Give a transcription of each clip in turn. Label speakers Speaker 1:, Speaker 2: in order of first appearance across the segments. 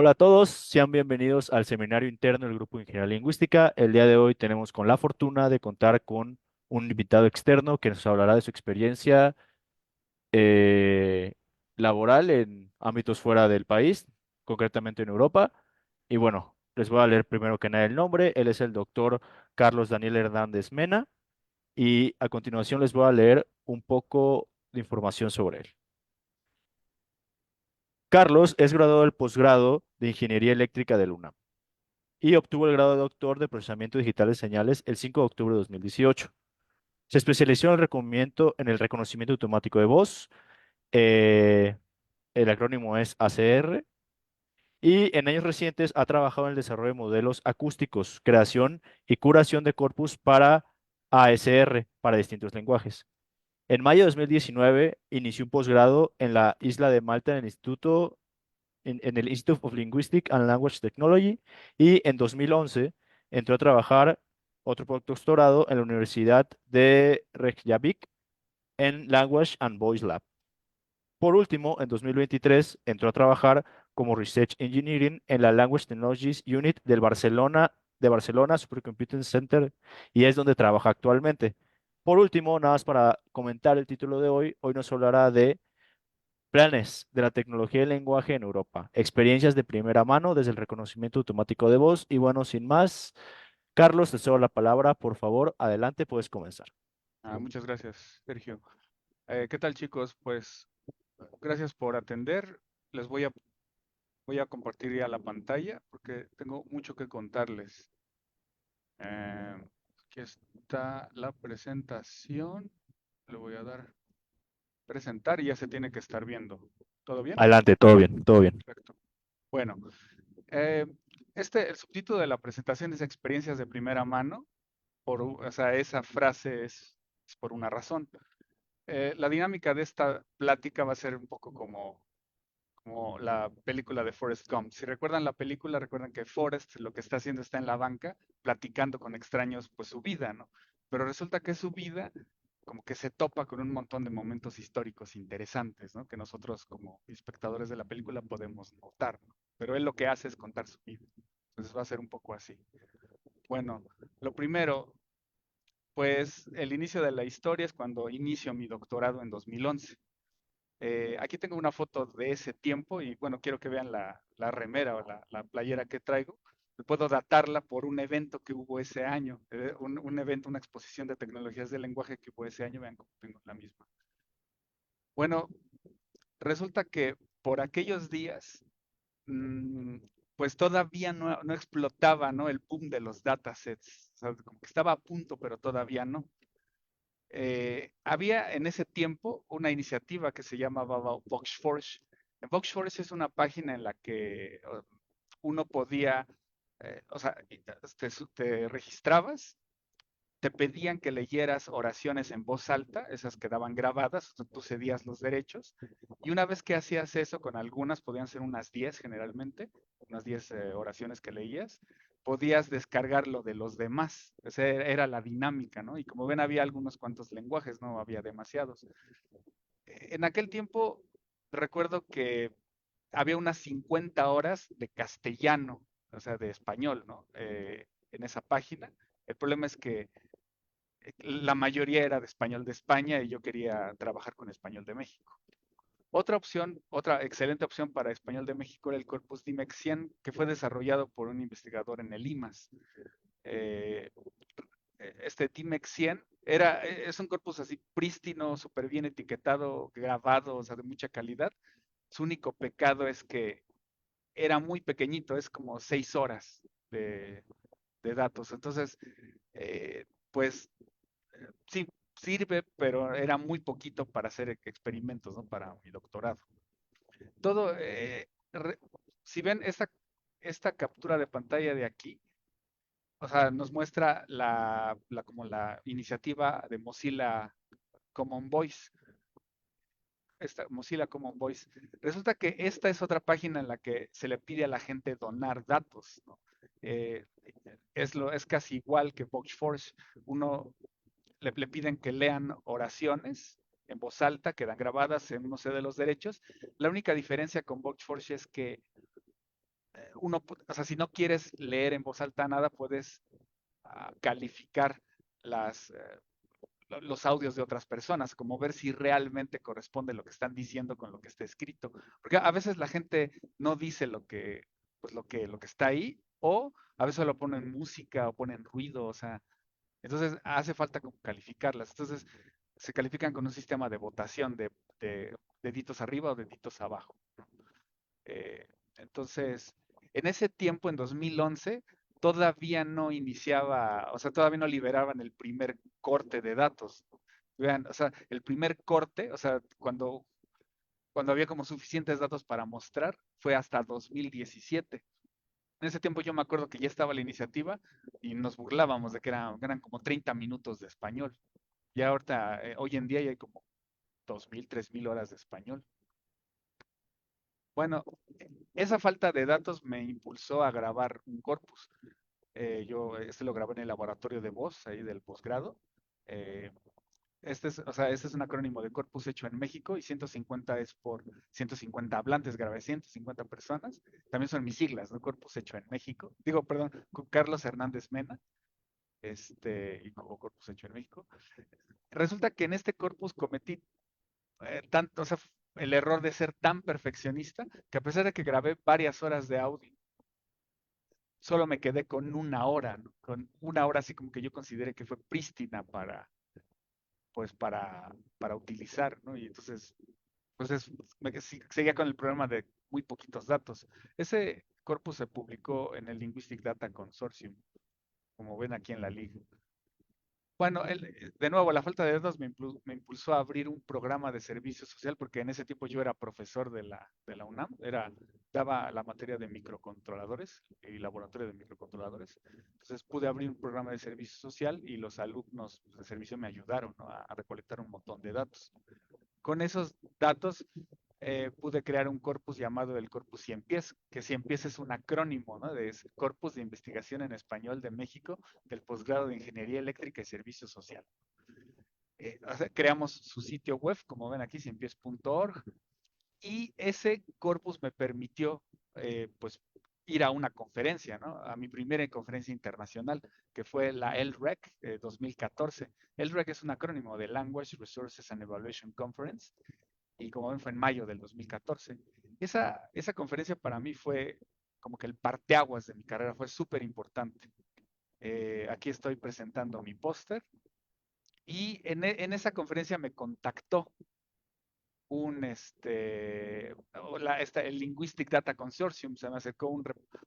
Speaker 1: Hola a todos, sean bienvenidos al seminario interno del Grupo de Ingeniería Lingüística. El día de hoy tenemos con la fortuna de contar con un invitado externo que nos hablará de su experiencia eh, laboral en ámbitos fuera del país, concretamente en Europa. Y bueno, les voy a leer primero que nada el nombre. Él es el doctor Carlos Daniel Hernández Mena y a continuación les voy a leer un poco de información sobre él. Carlos es graduado del posgrado de Ingeniería Eléctrica del UNAM y obtuvo el grado de doctor de procesamiento digital de señales el 5 de octubre de 2018. Se especializó en el reconocimiento automático de voz, eh, el acrónimo es ACR, y en años recientes ha trabajado en el desarrollo de modelos acústicos, creación y curación de corpus para ASR, para distintos lenguajes. En mayo de 2019 inició un posgrado en la isla de Malta en el Institute of Linguistic and Language Technology y en 2011 entró a trabajar otro postdoctorado en la Universidad de Reykjavik en Language and Voice Lab. Por último, en 2023 entró a trabajar como Research Engineering en la Language Technologies Unit de Barcelona Supercomputing Center y es donde trabaja actualmente. Por último, nada más para comentar el título de hoy nos hablará de planes de la tecnología del lenguaje en Europa. Experiencias de primera mano desde el reconocimiento automático de voz. Y bueno, sin más, Carlos, te cedo la palabra. Por favor, adelante, puedes comenzar.
Speaker 2: Muchas gracias, Sergio. ¿Qué tal, chicos? Pues gracias por atender. Les voy a compartir ya la pantalla porque tengo mucho que contarles. Aquí está la presentación. Le voy a dar presentar y ya se tiene que estar viendo. ¿Todo bien?
Speaker 1: Adelante, todo bien, todo bien.
Speaker 2: Perfecto. Bueno, eh, el subtítulo de la presentación es experiencias de primera mano. O sea, esa frase es por una razón. La dinámica de esta plática va a ser un poco como la película de Forrest Gump. Si recuerdan la película, recuerdan que Forrest lo que está haciendo está en la banca platicando con extraños pues su vida, ¿no? Pero resulta que su vida como que se topa con un montón de momentos históricos interesantes, ¿no? Que nosotros como espectadores de la película podemos notar, ¿no? Pero él lo que hace es contar su vida. Entonces va a ser un poco así. Bueno, lo primero, pues el inicio de la historia es cuando inicio mi doctorado en 2011. Aquí tengo una foto de ese tiempo y bueno, quiero que vean la remera o la playera que traigo. Puedo datarla por un evento que hubo ese año, un evento, una exposición de tecnologías del lenguaje que hubo ese año. Vean cómo tengo la misma. Bueno, resulta que por aquellos días, mm, pues todavía no explotaba, ¿no? El boom de los datasets. O sea, como que estaba a punto, pero todavía no. Había en ese tiempo una iniciativa que se llamaba VoxForge. VoxForge es una página en la que uno podía, o sea, te registrabas, te pedían que leyeras oraciones en voz alta, esas quedaban grabadas, tú cedías los derechos, y una vez que hacías eso, con algunas, podían ser unas 10 generalmente, unas 10 oraciones que leías, podías descargarlo de los demás. Esa era la dinámica, ¿no? Y como ven, había algunos cuantos lenguajes, no había demasiados. En aquel tiempo, recuerdo que había unas 50 horas de castellano, o sea, de español, ¿no? En esa página. El problema es que la mayoría era de español de España y yo quería trabajar con español de México. Otra opción, otra excelente opción para español de México era el corpus DIMEC 100, que fue desarrollado por un investigador en el IMAS. Eh, este DIMEC 100 es un corpus así prístino, súper bien etiquetado, grabado, o sea, de mucha calidad. Su único pecado es que era muy pequeñito, es como 6 horas de, de datos. Entonces, pues sí sirve, pero era muy poquito para hacer experimentos, ¿no? Para mi doctorado. Todo, si ven esta captura de pantalla de aquí, o sea, nos muestra como la iniciativa de Mozilla Common Voice. Esta Mozilla Common Voice. Resulta que esta es otra página en la que se le pide a la gente donar datos, ¿no? Eh, es casi igual que VoxForge. Uno le piden que lean oraciones en voz alta, quedan grabadas, uno cede los derechos. La única diferencia con VoxForge es que o sea, si no quieres leer en voz alta nada, puedes calificar las, los audios de otras personas, como ver si realmente corresponde lo que están diciendo con lo que está escrito. Porque a veces la gente no dice lo que, pues lo que está ahí, o a veces solo ponen música o ponen ruido, o sea, entonces hace falta como calificarlas. Entonces se califican con un sistema de votación de deditos arriba o deditos abajo. Eh, entonces, en ese tiempo, en 2011, todavía no iniciaba, o sea, todavía no liberaban el primer corte de datos. Vean, o sea, el primer corte, o sea, cuando había como suficientes datos para mostrar, fue hasta 2017. En ese tiempo yo me acuerdo que ya estaba la iniciativa y nos burlábamos de que eran como 30 minutos de español. Ya ahorita, hoy en día ya hay como 2.000, 3.000 horas de español. Bueno, esa falta de datos me impulsó a grabar un corpus. Yo lo grabé en el laboratorio de voz ahí del posgrado. Eh, o sea, este es un acrónimo de corpus hecho en México y 150 es por 150 hablantes, grabé 150 personas. También son mis siglas, ¿no? Corpus hecho en México. Digo, perdón, con Carlos Hernández Mena, y como corpus hecho en México. Resulta que en este corpus cometí tanto, o sea, el error de ser tan perfeccionista que a pesar de que grabé varias horas de audio, solo me quedé con una hora, ¿no? Con una hora así como que yo consideré que fue prístina pues para utilizar, ¿no? Y entonces, pues seguía con el problema de muy poquitos datos. Ese corpus se publicó en el Linguistic Data Consortium, como ven aquí en la liga. Bueno, de nuevo, la falta de datos me impulsó a abrir un programa de servicio social porque en ese tiempo yo era profesor de la UNAM, daba la materia de microcontroladores y laboratorio de microcontroladores. Entonces pude abrir un programa de servicio social y los alumnos de servicio me ayudaron, ¿no? a recolectar un montón de datos. Con esos datos pude crear un corpus llamado el Corpus Cien Pies, que Cien Pies es un acrónimo, ¿no? De Corpus de Investigación en Español de México, del posgrado de Ingeniería Eléctrica y Servicio Social. O sea, creamos su sitio web, como ven aquí, cienpies.org, y ese corpus me permitió, pues, ir a una conferencia, ¿no? A mi primera conferencia internacional, que fue la LREC 2014. LREC es un acrónimo de Language Resources and Evaluation Conference, y como ven fue en mayo del 2014. Esa conferencia para mí fue como que el parteaguas de mi carrera, fue súper importante. Aquí estoy presentando mi póster y en esa conferencia me contactó el Linguistic Data Consortium, se me acercó un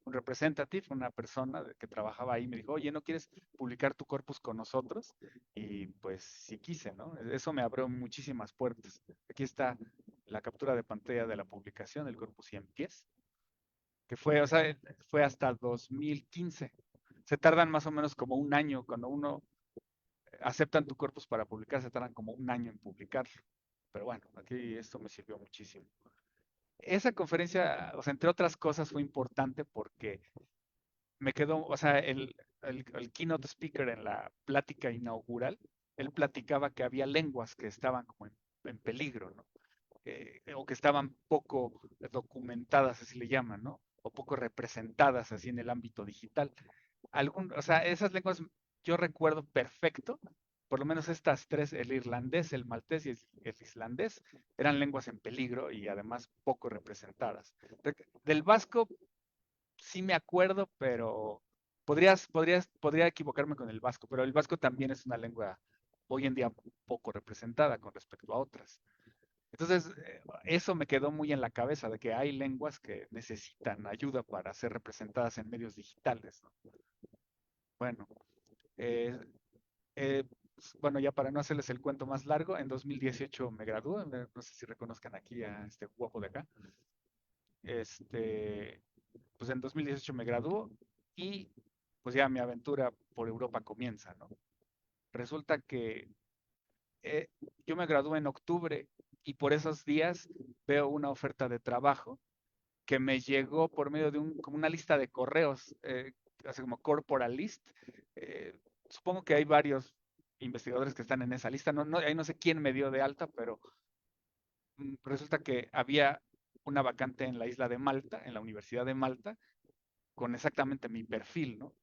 Speaker 2: representative, una persona que trabajaba ahí, me dijo, oye, ¿no quieres publicar tu corpus con nosotros? Y pues sí quise, ¿no? Eso me abrió muchísimas puertas. Aquí está la captura de pantalla de la publicación del corpus 100 pies, que fue, o sea, fue hasta 2015. Se tardan más o menos como un año, cuando uno aceptan tu corpus para publicar, se tardan como un año en publicarlo. Pero bueno, aquí esto me sirvió muchísimo. Esa conferencia, o sea, entre otras cosas, fue importante porque me quedó, o sea, el keynote speaker en la plática inaugural, él platicaba que había lenguas que estaban como en peligro, ¿no? O que estaban poco documentadas, así le llaman, ¿no? O poco representadas así en el ámbito digital. O sea, esas lenguas yo recuerdo perfecto, por lo menos estas tres, el irlandés, el maltés y el islandés, eran lenguas en peligro y además poco representadas. Del vasco sí me acuerdo, pero podría equivocarme con el vasco, pero el vasco también es una lengua hoy en día poco representada con respecto a otras. Entonces, eso me quedó muy en la cabeza de que hay lenguas que necesitan ayuda para ser representadas en medios digitales, ¿no? Bueno, eh, eh, bueno, ya para no hacerles el cuento más largo, en 2018 me gradué, no sé si reconozcan aquí a este guapo de acá. Este, pues en 2018 me graduó y pues ya mi aventura por Europa comienza, ¿no? Resulta que eh, yo me gradué en octubre y por esos días veo una oferta de trabajo que me llegó por medio de como una lista de correos, así como corporal list. Supongo que hay varios investigadores que están en esa lista. Ahí no sé quién me dio de alta, pero resulta que había una vacante en la isla de Malta, en la Universidad de Malta, con exactamente mi perfil, ¿no?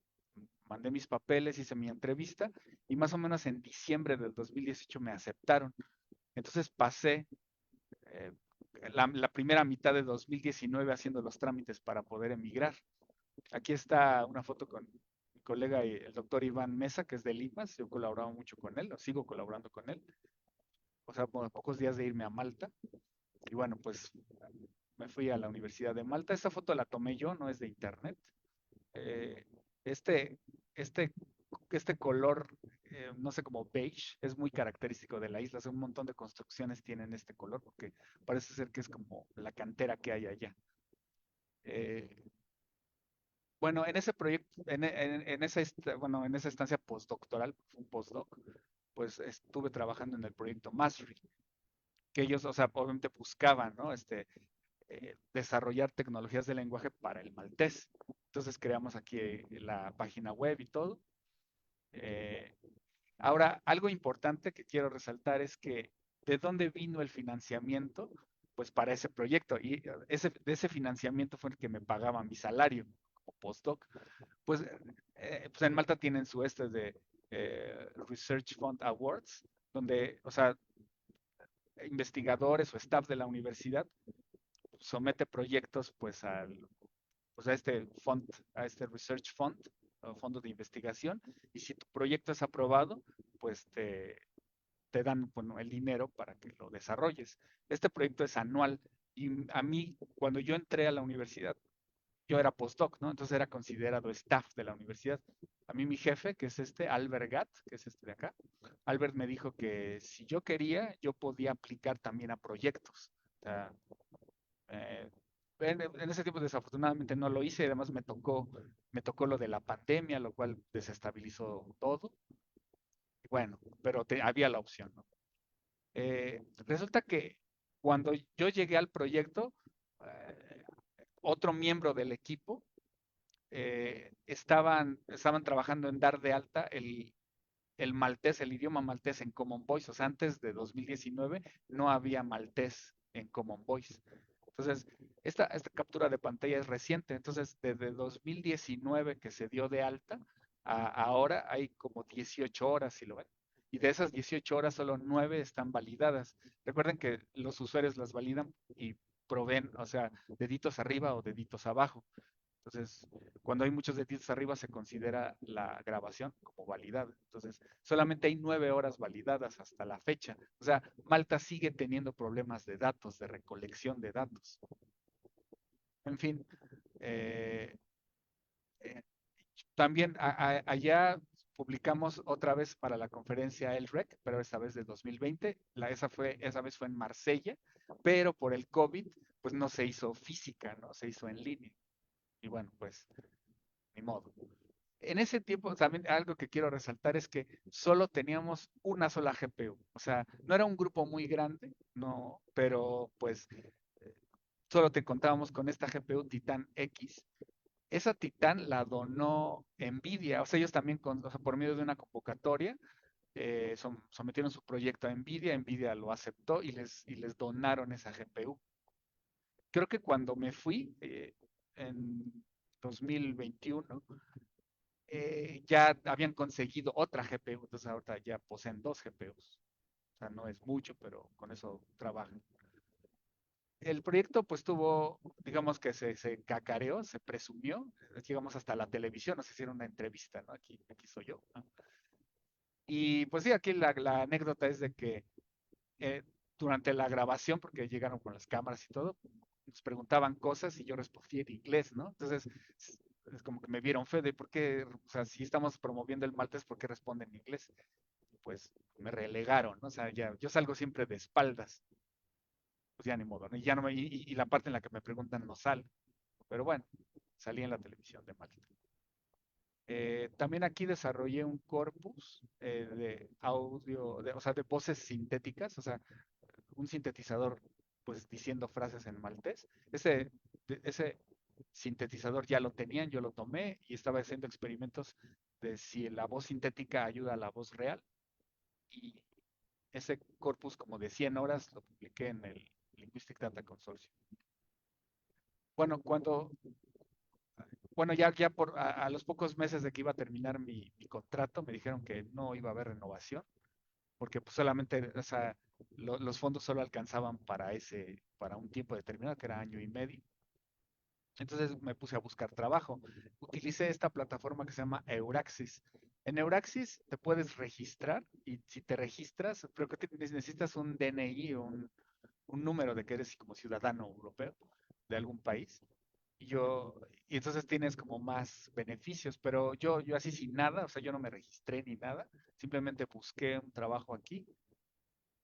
Speaker 2: Mandé mis papeles, hice mi entrevista y más o menos en diciembre del 2018 me aceptaron. Entonces pasé eh, la primera mitad de 2019 haciendo los trámites para poder emigrar. Aquí está una foto con mi colega, el doctor Iván Mesa, que es de Limas. Yo colaboraba mucho con él, o sigo colaborando con él. O sea, por pocos días de irme a Malta. Y bueno, pues me fui a la Universidad de Malta. Esta foto la tomé yo, no es de internet. Eh, este, este, este color, no sé, como beige, es muy característico de la isla. O sea, un montón de construcciones tienen este color porque parece ser que es como la cantera que hay allá. Eh, bueno, en ese proyecto, bueno, en esa estancia postdoctoral, un postdoc, pues estuve trabajando en el proyecto Masri, que ellos, o sea, obviamente buscaban, ¿no? Desarrollar tecnologías de lenguaje para el maltés. Entonces creamos aquí la página web y todo. Eh, Ahora, algo importante que quiero resaltar es que de dónde vino el financiamiento, pues para ese proyecto. Y de ese financiamiento fue el que me pagaba mi salario como postdoc. Pues, pues en Malta tienen su de Research Fund Awards, donde, o sea, investigadores o staff de la universidad somete proyectos pues a este fund, a este Research Fund, o fondo de investigación, y si tu proyecto es aprobado, pues te dan, bueno, el dinero para que lo desarrolles. Este proyecto es anual y a mí, cuando yo entré a la universidad, yo era postdoc, ¿no? Entonces era considerado staff de la universidad. A mí mi jefe, que es Albert Gatt, que es este de acá, Albert me dijo que si yo quería, yo podía aplicar también a proyectos. O sea, eh, en ese tiempo desafortunadamente no lo hice, además me tocó lo de la pandemia, lo cual desestabilizó todo. Bueno, pero había la opción, ¿no? Resulta que cuando yo llegué al proyecto, eh, otro miembro del equipo estaban trabajando en dar de alta el maltés, el idioma maltés en Common Voice. O sea, antes de 2019 no había maltés en Common Voice. Entonces, esta captura de pantalla es reciente. Entonces, desde 2019 que se dio de alta, ahora hay como 18 horas, si lo ven. Y de esas 18 horas, solo 9 están validadas. Recuerden que los usuarios las validan y proveen, o sea, deditos arriba o deditos abajo. Entonces, cuando hay muchos deditos arriba, se considera la grabación como validada. Entonces, solamente hay 9 horas validadas hasta la fecha. O sea, Malta sigue teniendo problemas de datos, de recolección de datos. En fin, eh, eh, también allá publicamos otra vez para la conferencia ELREC, pero esta vez de 2020. Esa vez fue en Marsella, pero por el COVID, pues no se hizo física, ¿no? Se hizo en línea. Y bueno, pues ni modo. En ese tiempo también algo que quiero resaltar es que solo teníamos una sola GPU. O sea, no era un grupo muy grande, no, pero pues solo te contábamos con esta GPU Titan X. Esa Titan la donó Nvidia, o sea, ellos también o sea, por medio de una convocatoria sometieron su proyecto a Nvidia, Nvidia lo aceptó y les donaron esa GPU. Creo que cuando me fui en 2021, ya habían conseguido otra GPU, entonces ahorita ya poseen dos GPUs. O sea, no es mucho, pero con eso trabajan. El proyecto pues tuvo, digamos que se cacareó, se presumió, llegamos hasta la televisión, nos hicieron una entrevista, ¿no? Aquí soy yo, ¿no? Y pues sí, aquí la anécdota es de que eh, durante la grabación, porque llegaron con las cámaras y todo, nos preguntaban cosas y yo respondía en inglés, ¿no? Entonces, es como que me vieron feo de por qué, o sea, si estamos promoviendo el maltés, ¿por qué responden en inglés? Pues me relegaron, ¿no? O sea, ya, yo salgo siempre de espaldas, pues ya ni modo, ¿no? Y, ya no y la parte en la que me preguntan no sale, pero bueno, salí en la televisión de Malta. También aquí desarrollé un corpus de audio, o sea, de voces sintéticas, o sea, un sintetizador pues diciendo frases en maltés. Ese sintetizador ya lo tenían, yo lo tomé y estaba haciendo experimentos de si la voz sintética ayuda a la voz real. Y ese corpus como de 100 horas lo publiqué en el Linguistic Data Consortium. Bueno, bueno, ya a los pocos meses de que iba a terminar mi contrato, me dijeron que no iba a haber renovación, porque pues solamente, o sea, los fondos solo alcanzaban para un tiempo determinado, que era año y medio. Entonces me puse a buscar trabajo. Utilicé esta plataforma que se llama Euraxis. En Euraxis te puedes registrar y si te registras, creo que necesitas un DNI o un número de que eres como ciudadano europeo de algún país. Y entonces tienes como más beneficios, pero yo así sin nada, o sea, yo no me registré ni nada, simplemente busqué un trabajo aquí,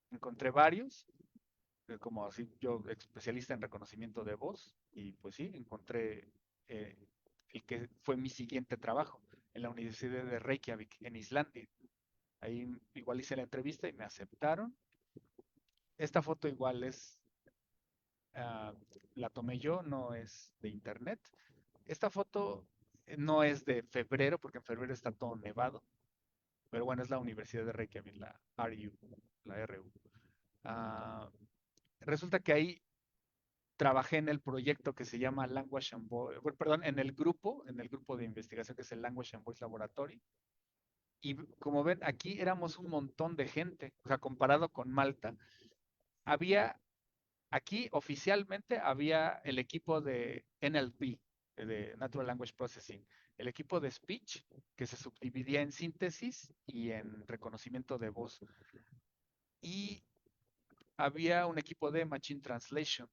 Speaker 2: encontré varios, como así yo especialista en reconocimiento de voz, y pues sí, encontré eh, el que fue mi siguiente trabajo en la Universidad de Reykjavik, en Islandia. Ahí igual hice la entrevista y me aceptaron. Esta foto igual ah, la tomé yo, no es de internet. Esta foto no es de febrero, porque en febrero está todo nevado, pero bueno, es la Universidad de Reykjavik, la RU, la RU. Ah, resulta que ahí trabajé en el proyecto que se llama Language and Voice, perdón, en el grupo de investigación que es el Language and Voice Laboratory. Y como ven, aquí éramos un montón de gente, o sea, comparado con Malta, había, aquí oficialmente había el equipo de NLP, de Natural Language Processing, el equipo de Speech, que se subdividía en síntesis y en reconocimiento de voz. Y había un equipo de Machine Translation.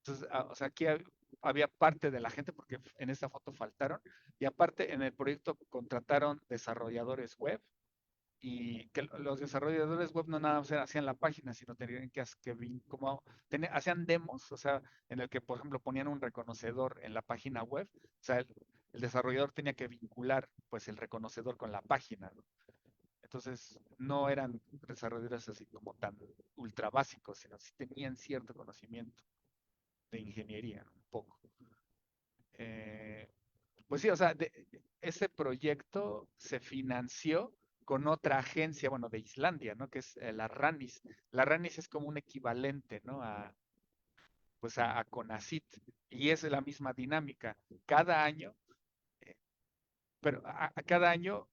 Speaker 2: Entonces, o sea, aquí había parte de la gente, porque en esta foto faltaron, y aparte en el proyecto contrataron desarrolladores web, y que los desarrolladores web no nada más hacían la página, sino tenían como hacían demos, o sea, en el que, por ejemplo, ponían un reconocedor en la página web, o sea, el desarrollador tenía que vincular, pues, el reconocedor con la página, ¿no? Entonces, no eran desarrolladores así como tan ultra básicos, sino sí tenían cierto conocimiento de ingeniería, ¿no? Un poco. Eh, pues sí, o sea, ese proyecto se financió con otra agencia, bueno, de Islandia, ¿no? Que es la RANIS. La RANIS es como un equivalente, ¿no? Pues a CONACYT. Y es la misma dinámica. Cada año, eh, pero a cada año,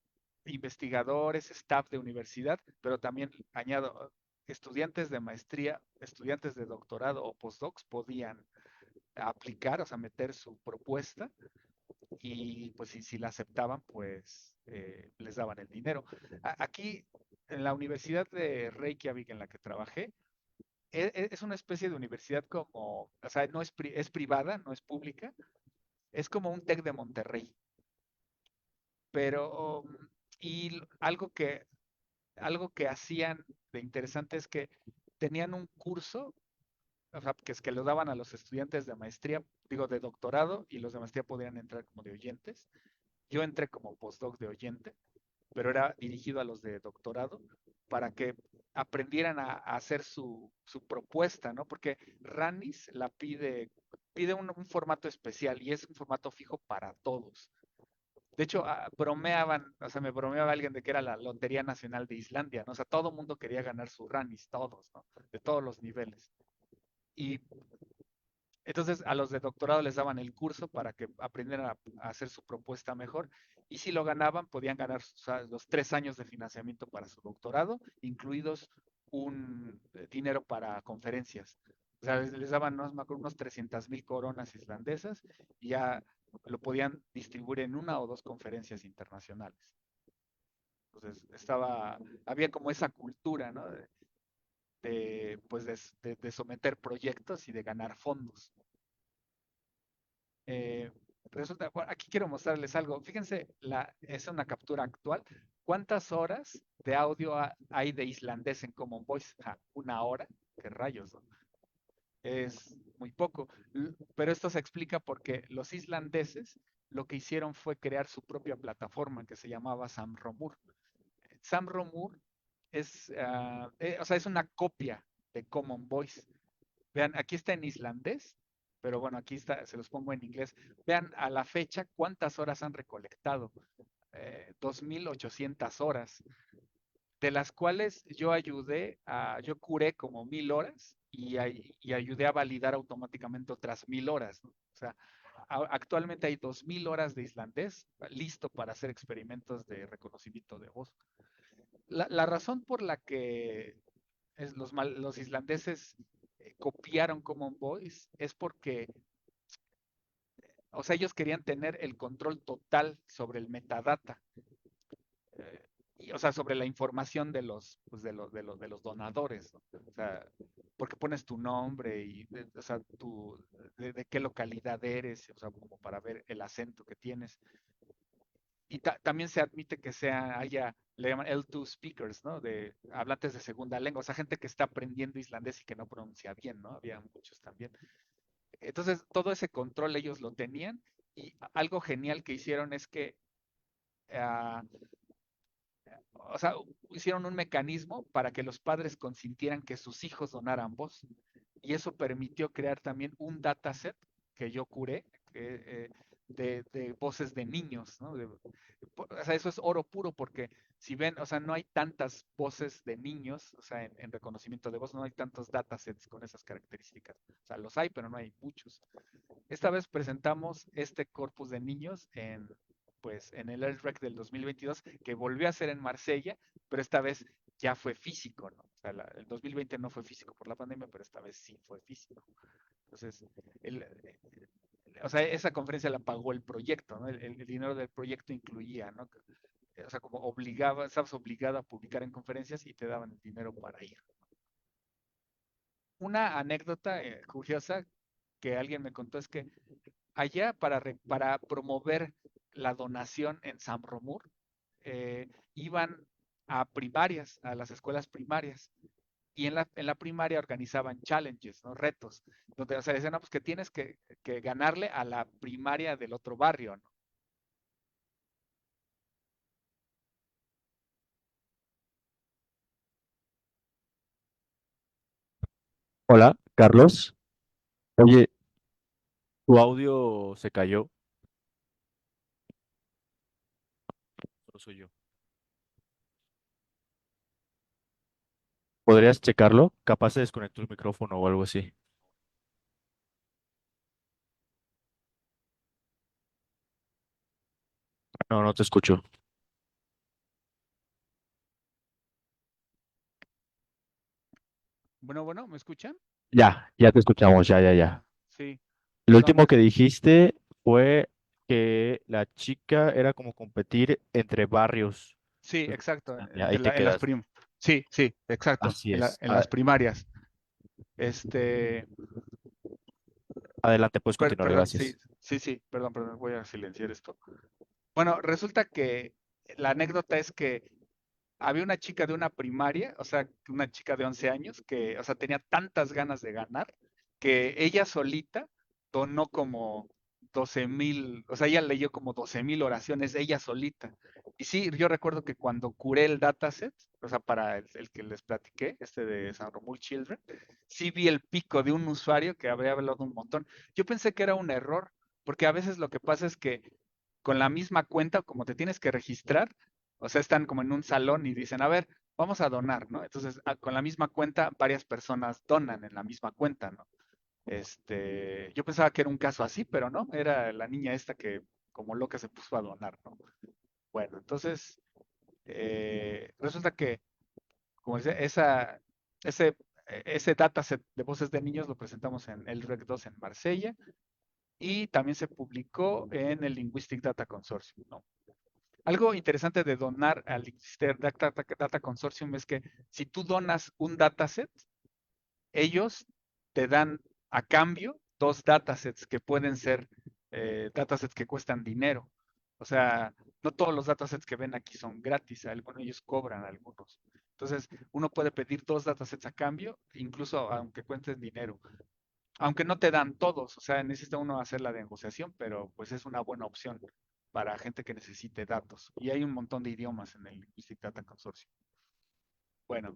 Speaker 2: investigadores, staff de universidad, pero también añado, estudiantes de maestría, estudiantes de doctorado o postdocs podían aplicar, o sea, meter su propuesta y pues si la aceptaban, pues les daban el dinero. Aquí, en la Universidad de Reykjavik en la que trabajé, es una especie de universidad como, o sea, no es, es privada, no es pública, es como un TEC de Monterrey, pero, y algo que hacían de interesante es que tenían un curso, o sea, que es que lo daban a los estudiantes de maestría, digo, de doctorado, y los de maestría podían entrar como de oyentes. Yo entré como postdoc de oyente, pero era dirigido a los de doctorado para que aprendieran a hacer su propuesta, ¿no? Porque Ranis pide un formato especial y es un formato fijo para todos. De hecho, bromeaban, o sea, me bromeaba alguien de que era la Lotería Nacional de Islandia, ¿no? O sea, todo el mundo quería ganar su Ranis, todos, ¿no? De todos los niveles. Y entonces a los de doctorado les daban el curso para que aprendieran a hacer su propuesta mejor y si lo ganaban podían ganar, o sea, los 3 años de financiamiento para su doctorado, incluidos un dinero para conferencias. O sea, les daban, no me acuerdo, unos 300,000 coronas islandesas y ya lo podían distribuir en una o dos conferencias internacionales. Entonces había como esa cultura, ¿no? Pues de someter proyectos y de ganar fondos. Eh, resulta, bueno, aquí quiero mostrarles algo. Fíjense, es una captura actual. ¿Cuántas horas de audio hay de islandés en Common Voice? 1 hora. ¿Qué rayos? ¿No? Es muy poco. Pero esto se explica porque los islandeses lo que hicieron fue crear su propia plataforma que se llamaba Samromur. Samromur o sea, es una copia de Common Voice. Vean, aquí está en islandés, pero bueno, aquí está, se los pongo en inglés. Vean a la fecha cuántas horas han recolectado. 2.800 horas, de las cuales yo curé como 1.000 horas y ayudé a validar automáticamente otras 1.000 horas, ¿no? O sea, actualmente hay 2000 horas de islandés listo para hacer experimentos de reconocimiento de voz. La razón por la que los islandeses copiaron Common Voice es porque, o sea, ellos querían tener el control total sobre el metadata. O sea, sobre la información de los, pues de los donadores, ¿no? O sea, porque pones tu nombre y, o sea, de qué localidad eres, o sea, como para ver el acento que tienes. Y también se admite que le llaman L2 speakers, ¿no? De hablantes de segunda lengua, o sea, gente que está aprendiendo islandés y que no pronuncia bien, ¿no? Había muchos también. Entonces, todo ese control ellos lo tenían y algo genial que hicieron es que uh, o sea, hicieron un mecanismo para que los padres consintieran que sus hijos donaran voz. Y eso permitió crear también un dataset que yo curé de voces de niños, ¿no? O sea, eso es oro puro porque si ven, o sea, no hay tantas voces de niños, o sea, en reconocimiento de voz, no hay tantos datasets con esas características. O sea, los hay, pero no hay muchos. Esta vez presentamos este corpus de niños pues, en el LREC del 2022, que volvió a ser en Marsella, pero esta vez ya fue físico, ¿no? O sea, el 2020 no fue físico por la pandemia, pero esta vez sí fue físico. Entonces, o sea, esa conferencia la pagó el proyecto, ¿no? El dinero del proyecto incluía, ¿no? O sea, como estabas obligado a publicar en conferencias y te daban el dinero para ir. Una anécdota curiosa que alguien me contó es que allá para promover la donación en San Romur, iban a primarias, a las escuelas primarias, y en la primaria organizaban challenges, ¿no? Retos, donde, o sea, decían, no, pues que tienes que ganarle a la primaria del otro barrio, ¿no?
Speaker 1: Hola, Carlos. Oye, tu audio se cayó. Solo soy yo. ¿Podrías checarlo? Capaz se desconectó el micrófono o algo así. No, no te escucho.
Speaker 2: Bueno, ¿me escuchan?
Speaker 1: Ya te escuchamos, ya.
Speaker 2: Sí,
Speaker 1: Lo
Speaker 2: perdón,
Speaker 1: último que dijiste fue que la chica era como competir entre barrios.
Speaker 2: sí, exacto,
Speaker 1: Ya, ahí te
Speaker 2: en las
Speaker 1: quedas.
Speaker 2: sí, sí, exacto,
Speaker 1: Así es.
Speaker 2: en las primarias. Este,
Speaker 1: Adelante, puedes continuar,
Speaker 2: perdón, sí,
Speaker 1: gracias.
Speaker 2: sí, perdón, voy a silenciar esto. Bueno, resulta que la anécdota es que había una chica de una primaria, o sea, una chica de 11 años, que, o sea, tenía tantas ganas de ganar, que ella solita donó como 12,000, o sea, ella leyó como 12,000 oraciones ella solita. Y sí, yo recuerdo que cuando curé el dataset, o sea, para el que les platiqué, este de San Romul Children, sí vi el pico de un usuario que habría hablado un montón. Yo pensé que era un error, porque a veces lo que pasa es que con la misma cuenta, como te tienes que registrar, o sea, están como en un salón y dicen, a ver, vamos a donar, ¿no? Entonces, con la misma cuenta, varias personas donan en la misma cuenta, ¿no? Yo pensaba que era un caso así, pero no, era la niña esta que como loca se puso a donar, ¿no? Bueno, entonces, resulta que, como dice, ese dataset de voces de niños lo presentamos en el REC 2 en Marsella y también se publicó en el Linguistic Data Consortium, ¿no? Algo interesante de donar al Data Consortium es que si tú donas un dataset, ellos te dan a cambio dos datasets que pueden ser datasets que cuestan dinero. O sea, no todos los datasets que ven aquí son gratis, algunos ellos cobran algunos. Entonces, uno puede pedir dos datasets a cambio, incluso aunque cuenten dinero. Aunque no te dan todos, o sea, necesita uno hacer la negociación, pero pues es una buena opción para gente que necesite datos. Y hay un montón de idiomas en el Linguistic Data Consortium. Bueno,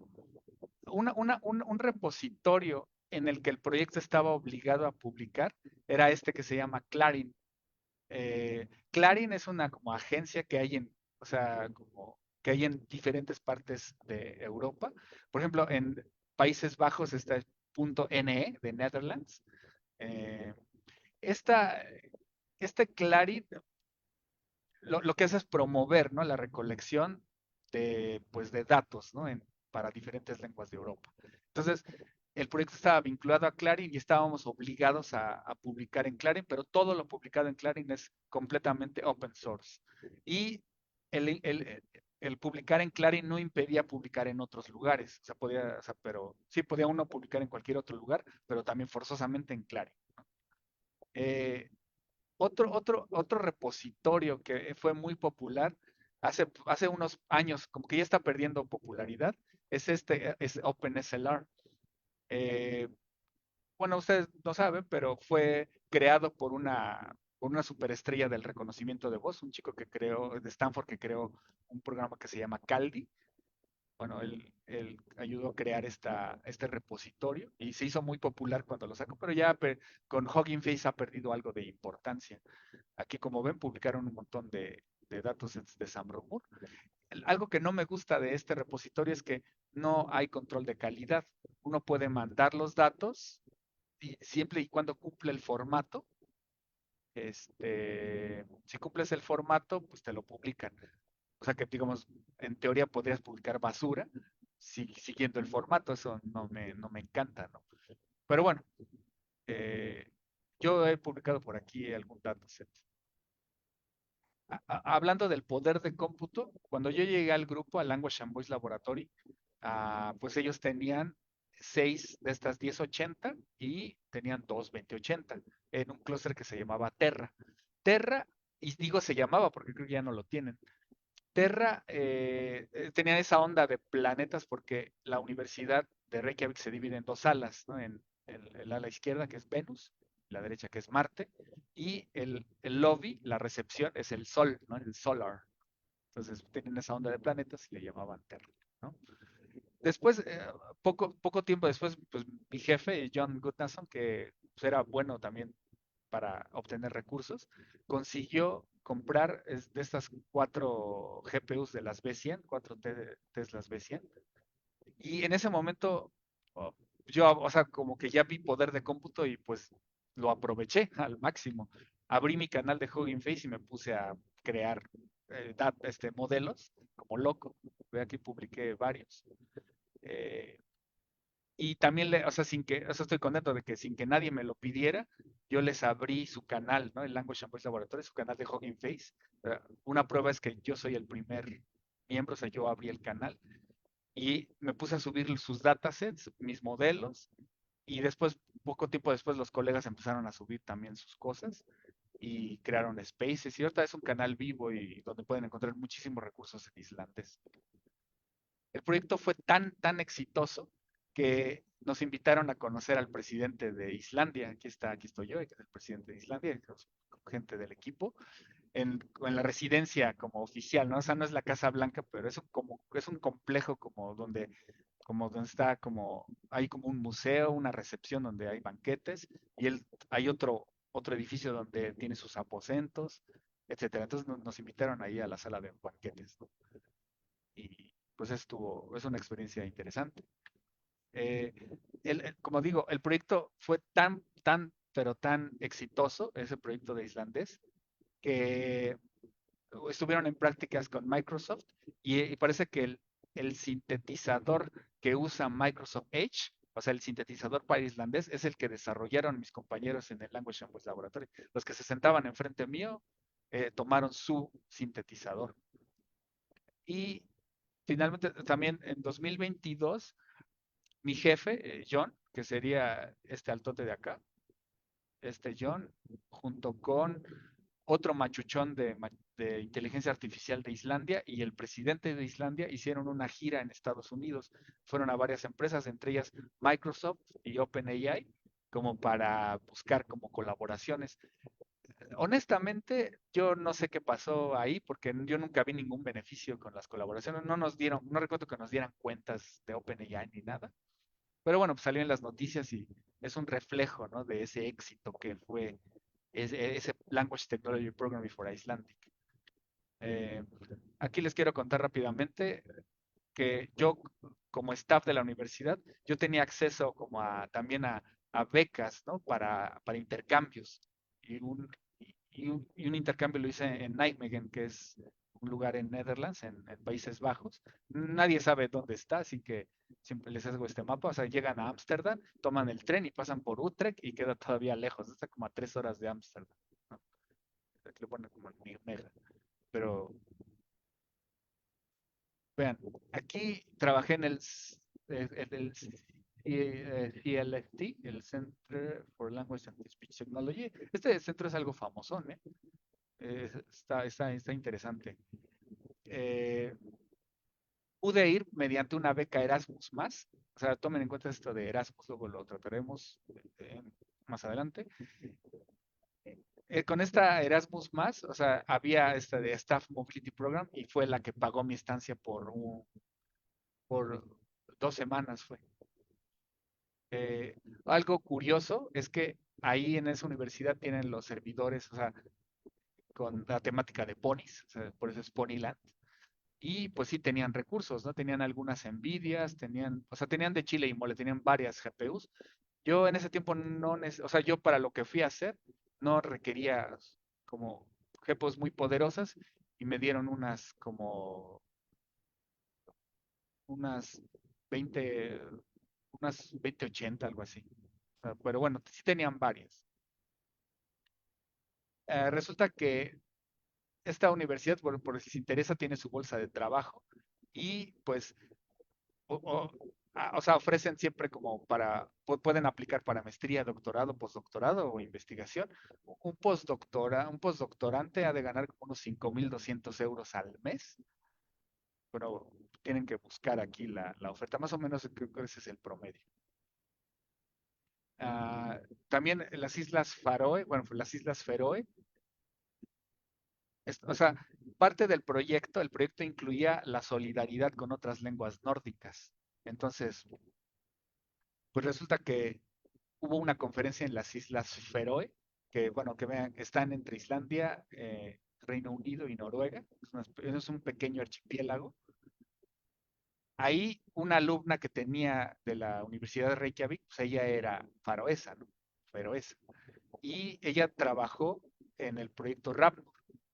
Speaker 2: un repositorio en el que el proyecto estaba obligado a publicar era este que se llama Clarin. Clarin es una como agencia que hay o sea, como que hay en diferentes partes de Europa. Por ejemplo, en Países Bajos está .NE de Netherlands. Eh, esta, este Clary lo que hace es promover, ¿no? La recolección pues, de datos, ¿no? Para diferentes lenguas de Europa. Entonces, el proyecto estaba vinculado a Clarín y estábamos obligados a publicar en Clarín, pero todo lo publicado en Clarín es completamente open source. Y el, el, el publicar en Clarín no impedía publicar en otros lugares, pero sí podía uno publicar en cualquier otro lugar, pero también forzosamente en Clarín. Eh, otro repositorio que fue muy popular hace unos años, como que ya está perdiendo popularidad, es OpenSLR. Eh, bueno, ustedes no saben, pero fue creado por una superestrella del reconocimiento de voz, un chico de Stanford, que creó un programa que se llama Caldi. Bueno, él ayudó a crear este repositorio y se hizo muy popular cuando lo sacó, pero ya con Hugging Face ha perdido algo de importancia. Aquí, como ven, publicaron un montón de datos de Sam Moore. Algo que no me gusta de este repositorio es que no hay control de calidad. Uno puede mandar los datos y siempre y cuando cumple el formato. Si cumples el formato, pues te lo publican. O sea que, digamos, en teoría podrías publicar basura siguiendo el formato. Eso no me encanta, ¿no? Pero bueno, eh, yo he publicado por aquí algún dataset. Hablando del poder de cómputo, cuando yo llegué al grupo, al Language and Voice Laboratory, pues ellos tenían 6 de estas 1080 y tenían 2 2080 en un clúster que se llamaba Terra. Terra, y digo se llamaba porque creo que ya no lo tienen. Terra tenía esa onda de planetas porque la Universidad de Reykjavik se divide en dos salas, ¿no? En el ala izquierda, que es Venus, la derecha, que es Marte, y el lobby, la recepción, es el Sol, ¿no? El Solar. Entonces tenían esa onda de planetas y le llamaban Terra, ¿no? Después, poco tiempo después, pues mi jefe, John Goodnason, que pues, era bueno también para obtener recursos, consiguió comprar de estas 4 GPUs de las B100, 4 Teslas B100, y en ese momento oh, yo, o sea, como que ya vi poder de cómputo y pues lo aproveché al máximo. Abrí mi canal de Hugging Face y me puse a crear modelos como loco. Ve aquí publiqué varios. Eh, y también, o sea, estoy contento de que sin que nadie me lo pidiera, yo les abrí su canal, ¿no? El Language and Voice Laboratory, su canal de Hugging Face. Una prueba es que yo soy el primer miembro, o sea, yo abrí el canal y me puse a subir sus datasets, mis modelos, y después, poco tiempo después, los colegas empezaron a subir también sus cosas y crearon spaces. Y ahorita es un canal vivo y donde pueden encontrar muchísimos recursos en islandés. El proyecto fue tan exitoso que nos invitaron a conocer al presidente de Islandia. Aquí estoy yo, que es el presidente de Islandia, gente del equipo, en la residencia como oficial, ¿no? O sea, no es la Casa Blanca, pero es un complejo como donde está hay como un museo, una recepción donde hay banquetes, y hay otro edificio donde tiene sus aposentos, etcétera. Entonces nos invitaron ahí a la sala de banquetes, ¿no? Y pues es una experiencia interesante. Eh, como digo, el proyecto fue pero tan exitoso, ese proyecto de islandés, que estuvieron en prácticas con Microsoft y parece que el sintetizador que usa Microsoft Edge, o sea, el sintetizador para islandés, es el que desarrollaron mis compañeros en el Language and Voice Laboratory. Los que se sentaban enfrente mío tomaron su sintetizador. Y finalmente, también en 2022, mi jefe, John, que sería este altote de acá, John, junto con otro machuchón de inteligencia artificial de Islandia y el presidente de Islandia hicieron una gira en Estados Unidos. Fueron a varias empresas, entre ellas Microsoft y OpenAI, como para buscar como colaboraciones. Honestamente, yo no sé qué pasó ahí porque yo nunca vi ningún beneficio con las colaboraciones. No recuerdo que nos dieran cuentas de OpenAI ni nada. Pero bueno, pues salió en las noticias y es un reflejo, ¿no? De ese éxito que fue ese Language Technology Programming for Icelandic. Eh, Aquí les quiero contar rápidamente que yo, como staff de la universidad, yo tenía acceso también a becas, ¿no? Para intercambios. Y y un intercambio lo hice en Nijmegen, que es un lugar en Netherlands, en Países Bajos. Nadie sabe dónde está, así que siempre les hago este mapa. O sea, llegan a Ámsterdam, toman el tren y pasan por Utrecht y queda todavía lejos, está como a 3 horas de Ámsterdam, ¿no? Le ponen como en Nijmegen. Pero vean, aquí trabajé en CLFT, el Center for Language and Speech Technology. Este centro es algo famosón, ¿eh? Está interesante. Eh, Pude ir mediante una beca Erasmus más. O sea, tomen en cuenta esto de Erasmus, luego lo trataremos más adelante. Con esta Erasmus más, o sea, había esta de Staff Mobility Program y fue la que pagó mi estancia por 2 semanas fue. Algo curioso es que ahí en esa universidad tienen los servidores, o sea, con la temática de ponis, o sea, por eso es Ponyland. Y pues sí tenían recursos, ¿no? Tenían algunas Nvidias, tenían, o sea, tenían de chile y mole, tenían varias GPUs. Yo en ese tiempo no, o sea, yo para lo que fui a hacer, no requería como GPUs muy poderosas y me dieron unas 20, unas 2080, algo así. O sea, pero bueno, sí tenían varias. Resulta que esta universidad, por si se interesa, tiene su bolsa de trabajo y pues o sea, ofrecen siempre como pueden aplicar para maestría, doctorado, postdoctorado o investigación. Un postdoctorante ha de ganar como unos 5.200 € al mes, pero tienen que buscar aquí la oferta. Más o menos creo que ese es el promedio. Ah, también las Islas Faroe, bueno, las Islas Feroe, o sea, parte del proyecto, el proyecto incluía la solidaridad con otras lenguas nórdicas. Entonces, pues resulta que hubo una conferencia en las Islas Feroe, que bueno, que vean, están entre Islandia, Reino Unido y Noruega. Es un pequeño archipiélago. Ahí una alumna que tenía de la Universidad de Reykjavik, pues ella era faroesa, ¿no? Feroesa. Y ella trabajó en el proyecto RAPNOR.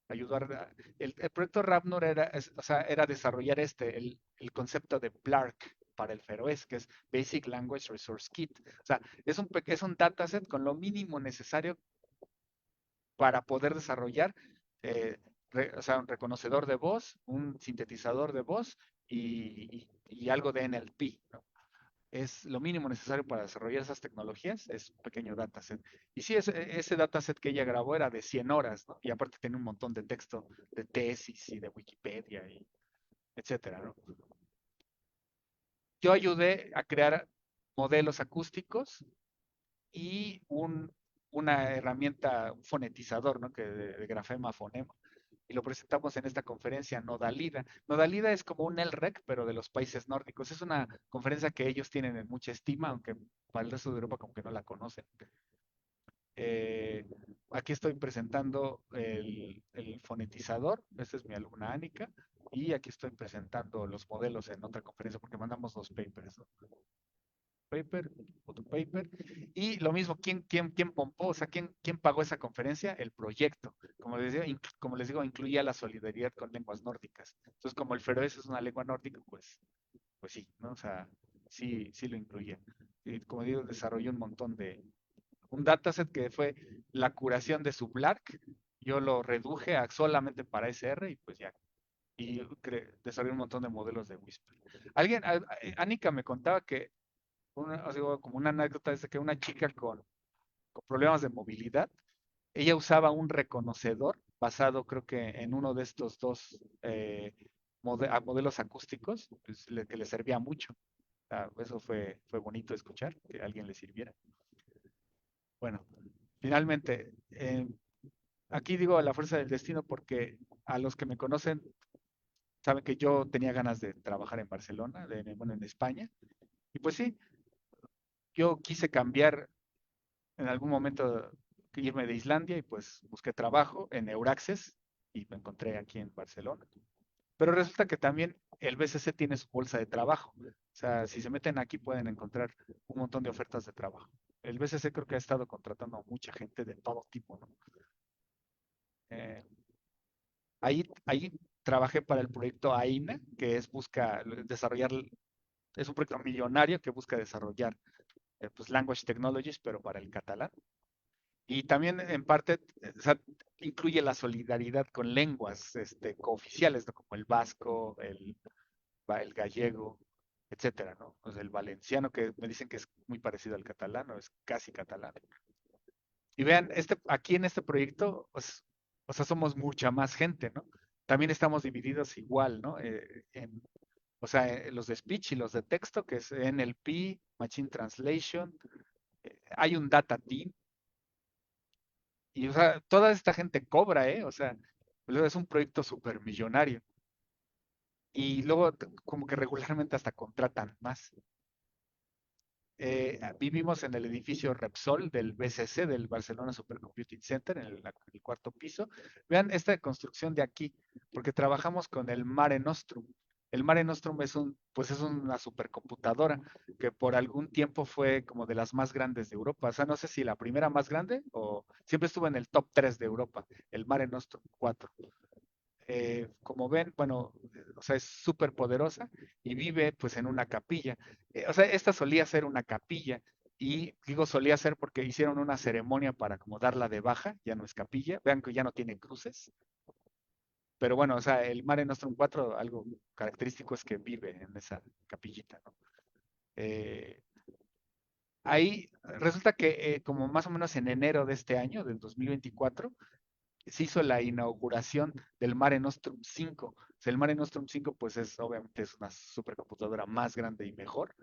Speaker 2: El proyecto RAPNOR o sea, era desarrollar el concepto de BLARC para el feroés, que es Basic Language Resource Kit. O sea, es un dataset con lo mínimo necesario para poder desarrollar, o sea, un reconocedor de voz, un sintetizador de voz y algo de NLP, ¿no? Es lo mínimo necesario para desarrollar esas tecnologías, es un pequeño dataset. Y sí, ese dataset que ella grabó era de 100 horas, ¿no? Y aparte tiene un montón de texto de tesis y de Wikipedia, y etcétera, ¿no? Yo ayudé a crear modelos acústicos y una herramienta, un fonetizador, ¿no? De grafema fonema. Y lo presentamos en esta conferencia Nodalida. Nodalida es como un LREC, pero de los países nórdicos. Es una conferencia que ellos tienen en mucha estima, aunque para el resto de Europa como que no la conocen. Eh, Aquí estoy presentando el fonetizador, esta es mi alumna Anika, y aquí estoy presentando los modelos en otra conferencia porque mandamos 2 papers, ¿no? Paper, otro paper. Y lo mismo, ¿quién pompó? O sea, ¿quién pagó esa conferencia? El proyecto. Como les digo, incluía la solidaridad con lenguas nórdicas. Entonces, como el feroés es una lengua nórdica, pues sí, ¿no? O sea, sí lo incluía. Y como digo, desarrolló un dataset que fue la curación de su BLARC. Yo lo reduje solamente para SR y pues ya. Y desarrollé un montón de modelos de Whisper. Anika me contaba que o sea, como una anécdota es de que una chica con problemas de movilidad, ella usaba un reconocedor basado creo que en uno de estos dos modelos acústicos, pues, que le servía mucho. Eso fue bonito escuchar, que a alguien le sirviera. Bueno, finalmente, aquí digo la fuerza del destino porque a los que me conocen saben que yo tenía ganas de trabajar en Barcelona, bueno, en España. Y pues sí, yo quise cambiar en algún momento irme de Islandia y pues busqué trabajo en Euraccess y me encontré aquí en Barcelona. Pero resulta que también el BCC tiene su bolsa de trabajo. O sea, si se meten aquí pueden encontrar un montón de ofertas de trabajo. El BCC creo que ha estado contratando a mucha gente de todo tipo, ¿no? Eh, ahí trabajé para el proyecto AINA, que busca desarrollar, es un proyecto millonario que busca desarrollar pues, language technologies, pero para el catalán. Y también en parte o sea, incluye la solidaridad con lenguas cooficiales, ¿no? Como el vasco, el gallego, etcétera, ¿no? Pues el valenciano, que me dicen que es muy parecido al catalán, o es casi catalán. Y vean, aquí en este proyecto, pues, o sea, somos mucha más gente, ¿no? También estamos divididos igual, ¿no? O sea, los de speech y los de texto, que es NLP, Machine Translation, hay un data team, y o sea, toda esta gente cobra, ¿eh? O sea, es un proyecto súper millonario. Y luego como que regularmente hasta contratan más. Vivimos en el edificio Repsol del BCC, del Barcelona Supercomputing Center, en el cuarto piso. Vean esta construcción de aquí, porque trabajamos con el Mare Nostrum. El Mare Nostrum pues es una supercomputadora que por algún tiempo fue como de las más grandes de Europa. O sea, no sé si la primera más grande o siempre estuvo en el top 3 de Europa, el Mare Nostrum 4. Como ven, bueno, o sea, es súper poderosa y vive pues en una capilla. O sea, esta solía ser una capilla y digo solía ser porque hicieron una ceremonia para como darla de baja, ya no es capilla, vean que ya no tiene cruces, pero bueno, o sea, el Mare Nostrum 4, algo característico es que vive en esa capillita, ¿no? Eh, Ahí resulta que como más o menos en enero de este año, del 2024, se hizo la inauguración del Mare Nostrum 5. O sea, el Mare Nostrum 5, pues obviamente es una supercomputadora más grande y mejor,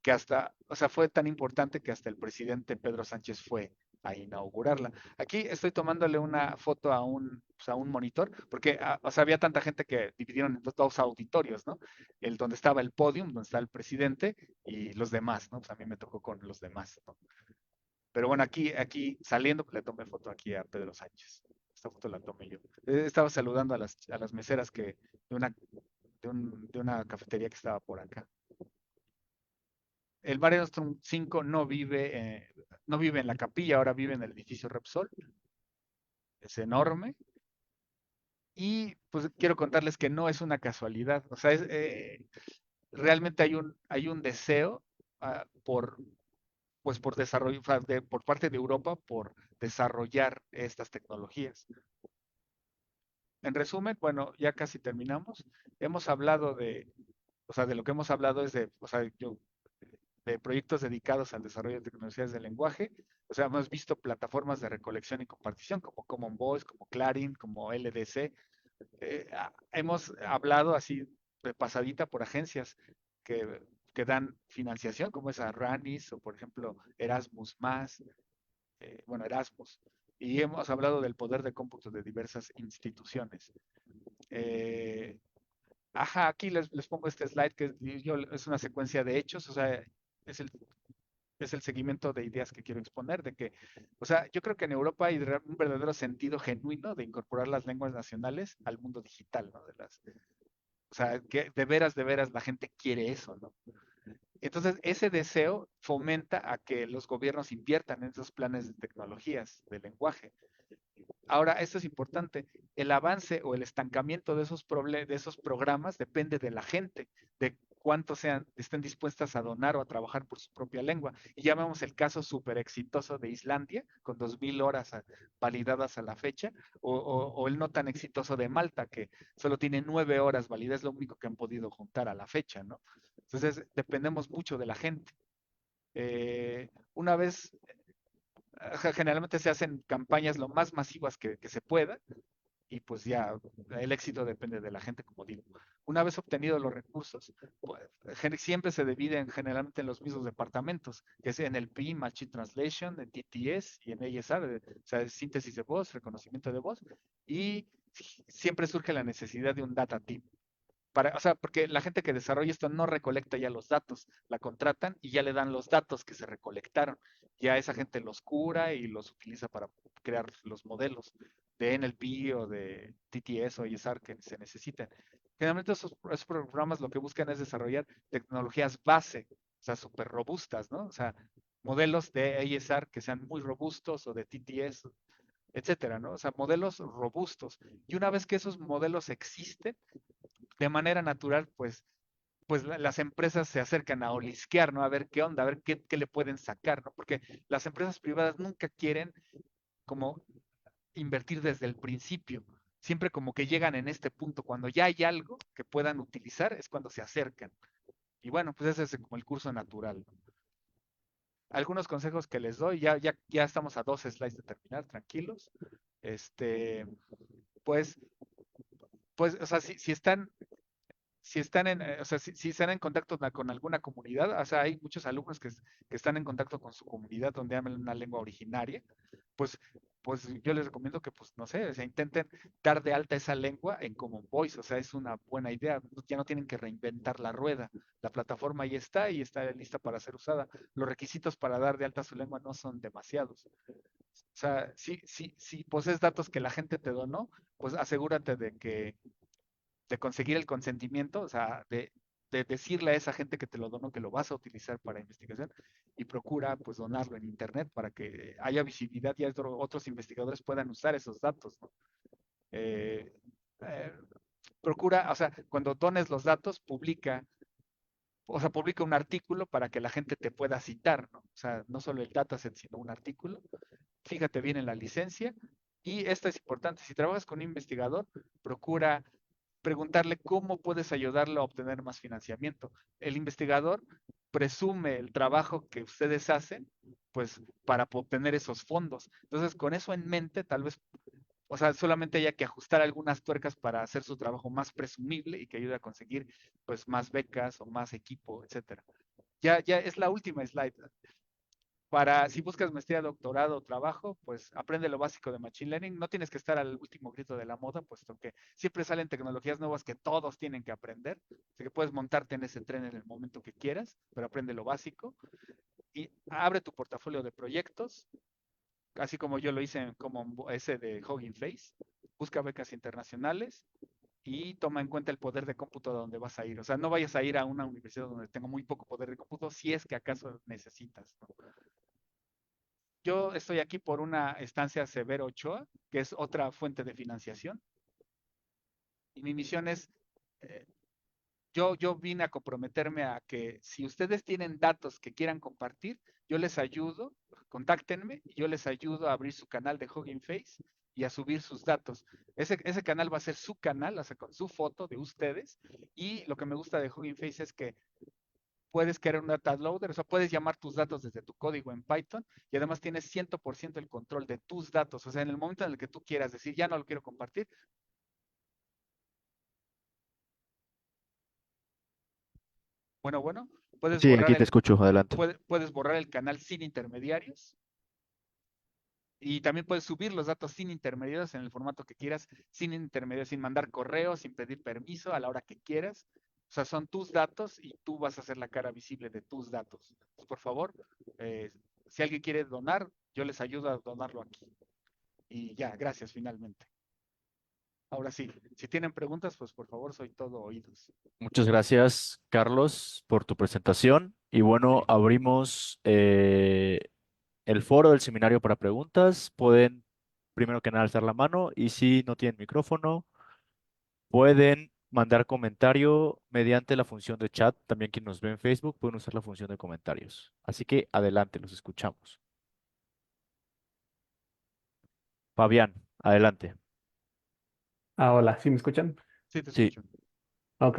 Speaker 2: que hasta, o sea, fue tan importante que hasta el presidente Pedro Sánchez fue a inaugurarla. Aquí estoy tomándole una foto pues, a un monitor, porque o sea, había tanta gente que dividieron en dos auditorios, ¿no? El donde estaba el podium, donde está el presidente, y los demás, ¿no? Pues a mí me tocó con los demás, ¿no? Pero bueno, aquí saliendo, pues, le tomé foto aquí a Pedro Sánchez. Esta foto la tomé yo. Estaba saludando a las meseras de una cafetería que estaba por acá. El Mare Nostrum 5 no vive en la capilla, ahora vive en el edificio Repsol. Es enorme. Y pues quiero contarles que no es una casualidad. O sea, realmente hay un deseo por desarrollo, o sea, por parte de Europa, por desarrollar estas tecnologías. En resumen, bueno, ya casi terminamos. Hemos hablado o sea, de lo que hemos hablado es o sea, de proyectos dedicados al desarrollo de tecnologías del lenguaje. O sea, hemos visto plataformas de recolección y compartición como Common Voice, como Clarin, como LDC. Hemos hablado así de pasadita por agencias que dan financiación, como es Arranis o, por ejemplo, Erasmus+, bueno, Erasmus. Y hemos hablado del poder de cómputo de diversas instituciones. Eh, aquí les pongo este slide que es una secuencia de hechos, o sea, es el, es el seguimiento de ideas que quiero exponer, de que, o sea, yo creo que en Europa hay un verdadero sentido genuino de incorporar las lenguas nacionales al mundo digital, ¿no? O sea, que de veras la gente quiere eso, ¿no? Entonces, ese deseo fomenta a que los gobiernos inviertan en esos planes de tecnologías, de lenguaje. Ahora, esto es importante, el avance o el estancamiento de esos programas depende de la gente, de cuánto estén dispuestas a donar o a trabajar por su propia lengua. Y ya vemos el caso súper exitoso de Islandia, con 2.000 horas validadas a la fecha, o el no tan exitoso de Malta, que solo tiene 9 horas validadas, es lo único que han podido juntar a la fecha, ¿no? Entonces, dependemos mucho de la gente. Una vez generalmente se hacen campañas lo más masivas que se pueda y pues ya el éxito depende de la gente, como digo. Una vez obtenidos los recursos, pues, siempre se dividen generalmente en los mismos departamentos, que es en el NLP, Machine Translation, en TTS y en ASR, o sea, síntesis de voz, reconocimiento de voz, y siempre surge la necesidad de un data team. O sea, porque la gente que desarrolla esto no recolecta ya los datos, la contratan y ya le dan los datos que se recolectaron. Ya esa gente los cura y los utiliza para crear los modelos de NLP o de TTS o ISR que se necesiten. Generalmente esos programas lo que buscan es desarrollar tecnologías base, o sea, súper robustas, ¿no? O sea, modelos de ISR que sean muy robustos o de TTS etcétera, ¿no? O sea, modelos robustos. Y una vez que esos modelos existen, de manera natural, pues las empresas se acercan a olisquear, ¿no? A ver qué onda, a ver qué le pueden sacar, ¿no? Porque las empresas privadas nunca quieren como invertir desde el principio. Siempre como que llegan en este punto, cuando ya hay algo que puedan utilizar, es cuando se acercan. Y bueno, pues ese es como el curso natural. Algunos consejos que les doy, ya estamos a 2 slides de terminar, tranquilos. Este, pues, pues, o sea, si están o sea, si están en contacto con alguna comunidad, o sea, hay muchos alumnos que están en contacto con su comunidad donde hablan una lengua originaria, pues, pues yo les recomiendo que, pues, no sé, o sea, intenten dar de alta esa lengua en Common Voice, o sea, es una buena idea, ya no tienen que reinventar la rueda, la plataforma ahí está y está lista para ser usada. Los requisitos para dar de alta su lengua no son demasiados. O sea, si posees datos que la gente te donó, pues asegúrate de conseguir el consentimiento, o sea, de decirle a esa gente que te lo donó que lo vas a utilizar para investigación y procura pues donarlo en internet para que haya visibilidad y otros investigadores puedan usar esos datos, ¿no? Eh, eh, procura, o sea, cuando dones los datos, publica un artículo para que la gente te pueda citar, ¿no? O sea, no solo el dataset, sino un artículo. Fíjate bien en la licencia. Y esto es importante, si trabajas con un investigador, procura preguntarle cómo puedes ayudarlo a obtener más financiamiento. El investigador presume el trabajo que ustedes hacen, pues para obtener esos fondos. Entonces, con eso en mente, tal vez, o sea, solamente haya que ajustar algunas tuercas para hacer su trabajo más presumible y que ayude a conseguir pues más becas o más equipo, etcétera. Ya es la última slide. Para si buscas maestría, doctorado o trabajo, pues aprende lo básico de Machine Learning. No tienes que estar al último grito de la moda, puesto que siempre salen tecnologías nuevas que todos tienen que aprender. Así que puedes montarte en ese tren en el momento que quieras, pero aprende lo básico. Y abre tu portafolio de proyectos, así como yo lo hice como ese de Hugging Face. Busca becas internacionales y toma en cuenta el poder de cómputo a donde vas a ir. O sea, no vayas a ir a una universidad donde tenga muy poco poder de cómputo si es que acaso necesitas, ¿no? Yo estoy aquí por una estancia Severo Ochoa, que es otra fuente de financiación, y mi misión es, eh, yo vine a comprometerme a que si ustedes tienen datos que quieran compartir, yo les ayudo, contáctenme, y yo les ayudo a abrir su canal de Hugging Face y a subir sus datos. Ese canal va a ser su canal, o sea, con su foto de ustedes, y lo que me gusta de Hugging Face es que puedes crear un data loader, o sea, puedes llamar tus datos desde tu código en Python y además tienes 100% el control de tus datos. O sea, en el momento en el que tú quieras decir, ya no lo quiero compartir, bueno, puedes
Speaker 1: Sí,
Speaker 2: borrar
Speaker 1: aquí te escucho, adelante.
Speaker 2: puedes borrar el canal sin intermediarios y también puedes subir los datos sin intermediarios en el formato que quieras, sin intermediarios, sin mandar correos, sin pedir permiso a la hora que quieras. O sea, son tus datos y tú vas a ser la cara visible de tus datos. Entonces, por favor, eh, si alguien quiere donar, yo les ayudo a donarlo aquí. Y ya, gracias finalmente. Ahora sí, si tienen preguntas, pues por favor, soy todo oídos.
Speaker 1: Muchas gracias, Carlos, por tu presentación. Y bueno,
Speaker 2: Sí.
Speaker 1: abrimos el foro del seminario para preguntas. Pueden, primero que nada, alzar la mano y si no tienen micrófono, pueden mandar comentario mediante la función de chat. También quien nos ve en Facebook pueden usar la función de comentarios. Así que adelante, los escuchamos. Fabián, adelante.
Speaker 3: Ah, hola, ¿sí me escuchan?
Speaker 2: Sí, te
Speaker 1: Sí,
Speaker 2: escucho.
Speaker 3: Ok,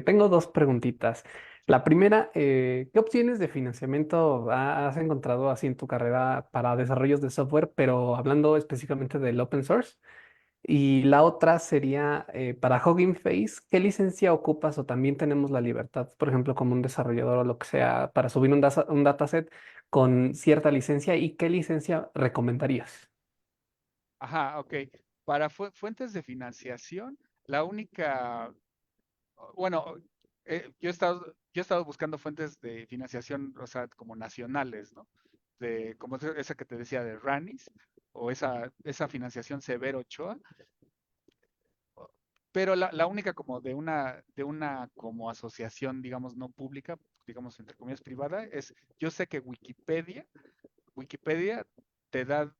Speaker 3: tengo dos preguntitas.
Speaker 2: Sí.
Speaker 3: La primera, ¿qué opciones de financiamiento has encontrado así en tu carrera para desarrollos de software, pero hablando específicamente del open source? Y la otra sería, para Hugging Face, ¿qué licencia ocupas o también tenemos la libertad, por ejemplo, como un desarrollador o lo que sea, para subir un dataset con cierta licencia y qué licencia recomendarías?
Speaker 2: Ajá, ok. Para fuentes de financiación, la única, bueno, yo he estado buscando fuentes de financiación, o sea, como nacionales, ¿no? Como esa que te decía de Ranis, o esa financiación Severo Ochoa, pero la única como de una como asociación, digamos, no pública, digamos, entre comillas, privada, yo sé que Wikipedia te da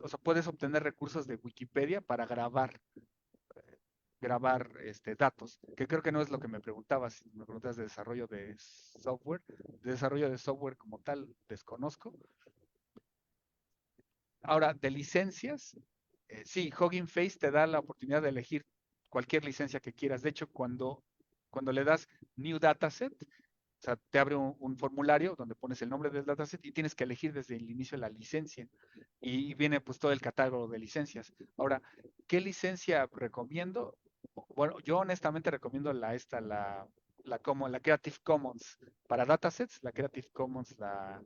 Speaker 2: o sea, puedes obtener recursos de Wikipedia para grabar datos, que creo que no es lo que me preguntabas. Si me preguntas de desarrollo de software como tal, desconozco. Ahora, de licencias, sí, Hugging Face te da la oportunidad de elegir cualquier licencia que quieras. De hecho, cuando le das New Dataset, o sea, te abre un formulario donde pones el nombre del dataset y tienes que elegir desde el inicio la licencia. Y viene pues todo el catálogo de licencias. Ahora, ¿qué licencia recomiendo? Bueno, yo honestamente recomiendo la Creative Commons para datasets, la Creative Commons, la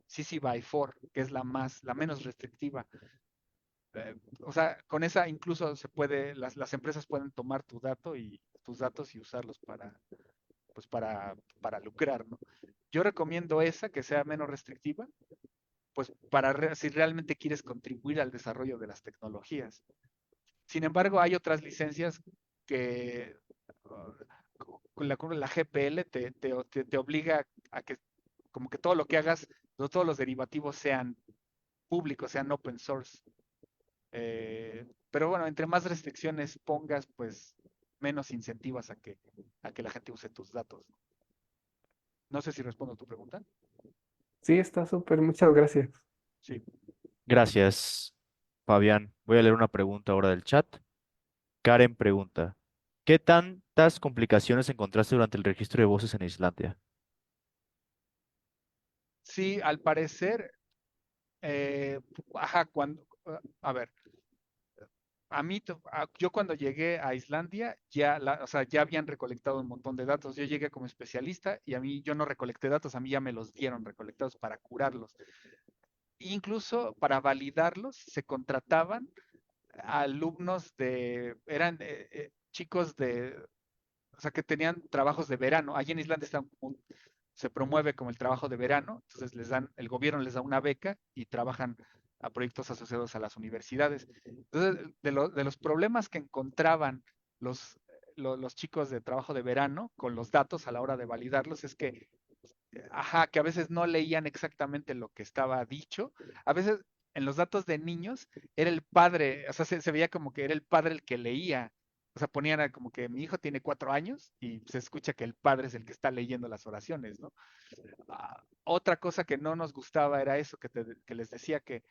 Speaker 2: CC by 4, que es la menos restrictiva. O sea, con esa incluso las empresas pueden tomar tus datos y usarlos para lucrar, ¿no? Yo recomiendo esa que sea menos restrictiva, pues si realmente quieres contribuir al desarrollo de las tecnologías. Sin embargo, hay otras licencias que con la GPL te obliga a que como que todo lo que hagas, todos los derivativos sean públicos, sean open source. Pero bueno, entre más restricciones pongas, pues menos incentivas a que la gente use tus datos. No sé si respondo a tu pregunta.
Speaker 3: Sí, está súper, muchas gracias.
Speaker 2: Sí.
Speaker 1: Gracias, Fabián. Voy a leer una pregunta ahora del chat. Karen pregunta, ¿qué tantas complicaciones encontraste durante el registro de voces en Islandia?
Speaker 2: Sí, al parecer, ajá, a ver, yo cuando llegué a Islandia, o sea, ya habían recolectado un montón de datos. Yo llegué como especialista y yo no recolecté datos, a mí ya me los dieron recolectados para curarlos. Incluso para validarlos se contrataban alumnos eran chicos o sea, que tenían trabajos de verano. Allí en Islandia se promueve como el trabajo de verano, entonces el gobierno les da una beca y trabajan a proyectos asociados a las universidades. Entonces, de los problemas que encontraban los, los chicos de trabajo de verano con los datos a la hora de validarlos es que, ajá, que a veces no leían exactamente lo que estaba dicho. A veces en los datos de niños era el padre, o sea, se veía como que era el padre el que leía. O sea, ponían como que mi hijo tiene 4 años y se escucha que el padre es el que está leyendo las oraciones, ¿no? Otra cosa que no nos gustaba era eso que les decía que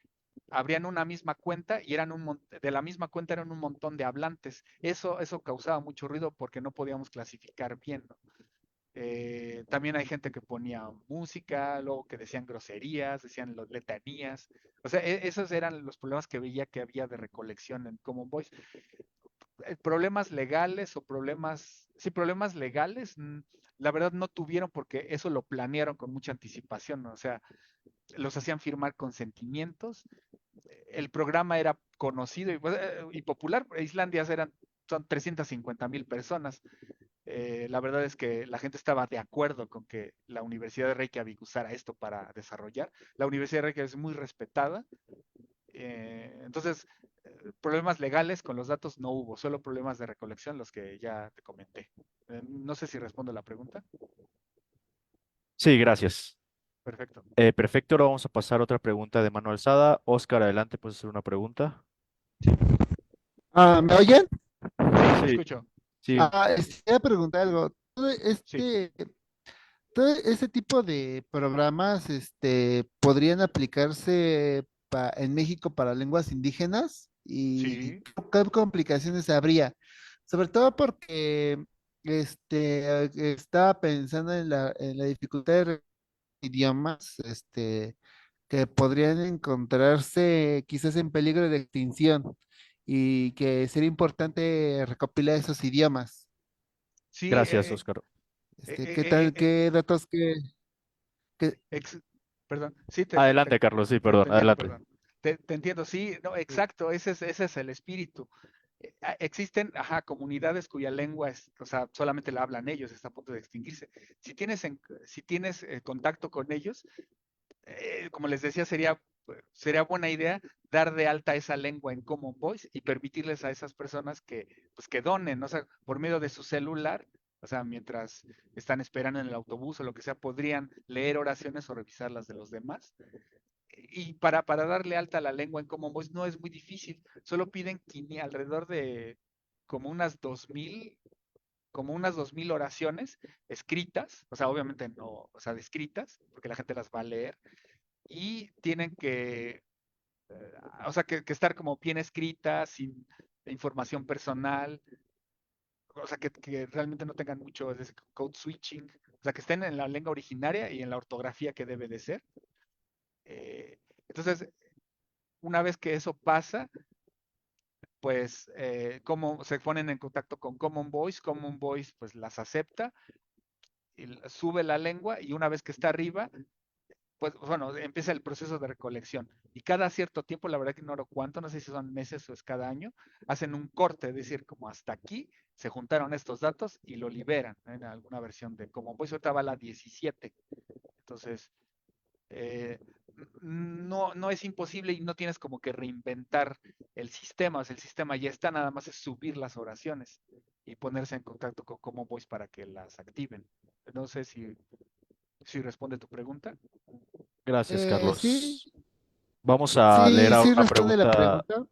Speaker 2: abrían una misma cuenta y de la misma cuenta eran un montón de hablantes. Eso causaba mucho ruido porque no podíamos clasificar bien, ¿no? También hay gente que ponía música, luego que decían groserías, decían letanías. O sea, esos eran los problemas que veía que había de recolección en Common Voice. Problemas legales sí, problemas legales, la verdad no tuvieron porque eso lo planearon con mucha anticipación, ¿no? O sea, los hacían firmar consentimientos. El programa era conocido y popular. Islandia son 350,000 personas. La verdad es que la gente estaba de acuerdo con que la Universidad de Reykjavik usara esto para desarrollar. La Universidad de Reykjavik es muy respetada. Entonces, problemas legales con los datos no hubo, solo problemas de recolección, los que ya te comenté. No sé si respondo la pregunta.
Speaker 1: Sí, gracias.
Speaker 2: Perfecto.
Speaker 1: Perfecto, ahora vamos a pasar a otra pregunta de mano alzada. Oscar, adelante, puedes hacer una pregunta.
Speaker 4: ¿Me oyen?
Speaker 2: Sí, te
Speaker 1: Sí,
Speaker 2: escucho.
Speaker 1: sí,
Speaker 4: Quería preguntar algo.
Speaker 2: Sí.
Speaker 4: Todo este tipo de programas, podrían aplicarse en México para lenguas indígenas y
Speaker 2: Sí.
Speaker 4: qué complicaciones habría, sobre todo porque, estaba pensando en la dificultad de idiomas, que podrían encontrarse quizás en peligro de extinción y que sería importante recopilar esos idiomas.
Speaker 2: Sí,
Speaker 1: gracias, Oscar.
Speaker 4: ¿Qué tal, qué datos que-
Speaker 2: ex- perdón, sí,
Speaker 1: Adelante, Carlos, sí,
Speaker 2: te
Speaker 1: perdón,
Speaker 2: entiendo,
Speaker 1: adelante.
Speaker 2: perdón. Te entiendo, sí, no, exacto, ese es el espíritu. Existen, ajá, comunidades cuya lengua o sea, solamente la hablan ellos, está a punto de extinguirse. Si tienes contacto con ellos, como les decía, sería buena idea dar de alta esa lengua en Common Voice y permitirles a esas personas pues, que donen, ¿no? O sea, por medio de su celular, o sea, mientras están esperando en el autobús o lo que sea, podrían leer oraciones o revisar las de los demás. y para darle alta a la lengua en Common Voice no es muy difícil, solo piden alrededor de como unas 2000, como unas 2000 oraciones escritas, o sea, obviamente no, o sea, escritas, porque la gente las va a leer, y tienen que, o sea, que estar como bien escritas, sin información personal, o sea, que realmente no tengan mucho code switching, o sea, que estén en la lengua originaria y en la ortografía que debe de ser. Entonces, una vez que eso pasa, pues como se ponen en contacto con Common Voice pues las acepta, y sube la lengua y una vez que está arriba, pues bueno, empieza el proceso de recolección. Y cada cierto tiempo, la verdad que no lo cuánto, no sé si son meses o es cada año, hacen un corte, es decir, como hasta aquí se juntaron estos datos y lo liberan, ¿no? En alguna versión de Common Voice. Ahorita va la 17. Entonces, no es imposible y no tienes como que reinventar el sistema, o sea, el sistema ya está, nada más es subir las oraciones y ponerse en contacto con Common Voice para que las activen. No sé si responde tu pregunta.
Speaker 1: Gracias,
Speaker 4: Sí,
Speaker 1: Carlos. Vamos a leer
Speaker 4: sí,
Speaker 1: ahora
Speaker 4: sí
Speaker 1: una
Speaker 4: responde la
Speaker 1: pregunta.
Speaker 4: pregunta.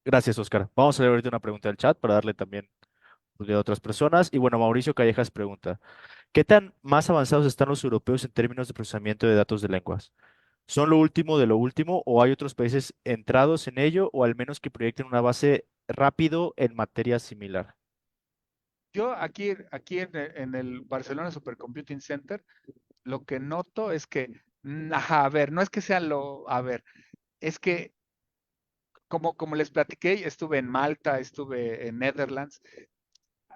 Speaker 1: Gracias, Oscar. Vamos a leer ahorita una pregunta del chat para darle también de otras personas. Y bueno, Mauricio Callejas pregunta, ¿qué tan más avanzados están los europeos en términos de procesamiento de datos de lenguas? ¿Son lo último de lo último o hay otros países entrados en ello o al menos que proyecten una base rápido en materia similar?
Speaker 2: Yo aquí en el Barcelona Supercomputing Center, lo que noto es que, ajá, a ver, no es que sea a ver, es que como les platiqué, estuve en Malta, estuve en Netherlands,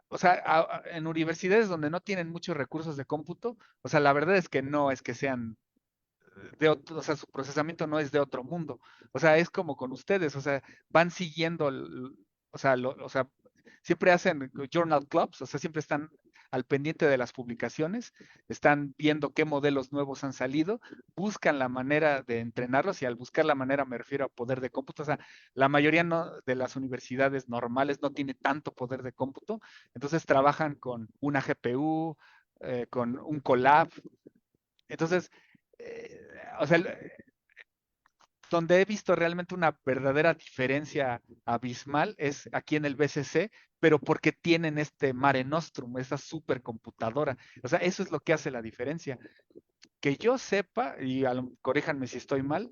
Speaker 2: o sea, en universidades donde no tienen muchos recursos de cómputo, o sea, la verdad es que no es que sean de otro, o sea, su procesamiento no es de otro mundo. O sea, es como con ustedes, o sea, van siguiendo, o sea, siempre hacen journal clubs, o sea, siempre están al pendiente de las publicaciones, están viendo qué modelos nuevos han salido, buscan la manera de entrenarlos y al buscar la manera me refiero a poder de cómputo, o sea, la mayoría de las universidades normales no tiene tanto poder de cómputo, entonces trabajan con una GPU, con un Colab, entonces, eh, o sea, donde he visto realmente una verdadera diferencia abismal es aquí en el BCC, pero porque tienen este Mare Nostrum, esa supercomputadora. O sea, eso es lo que hace la diferencia. Que yo sepa, y corríjanme si estoy mal,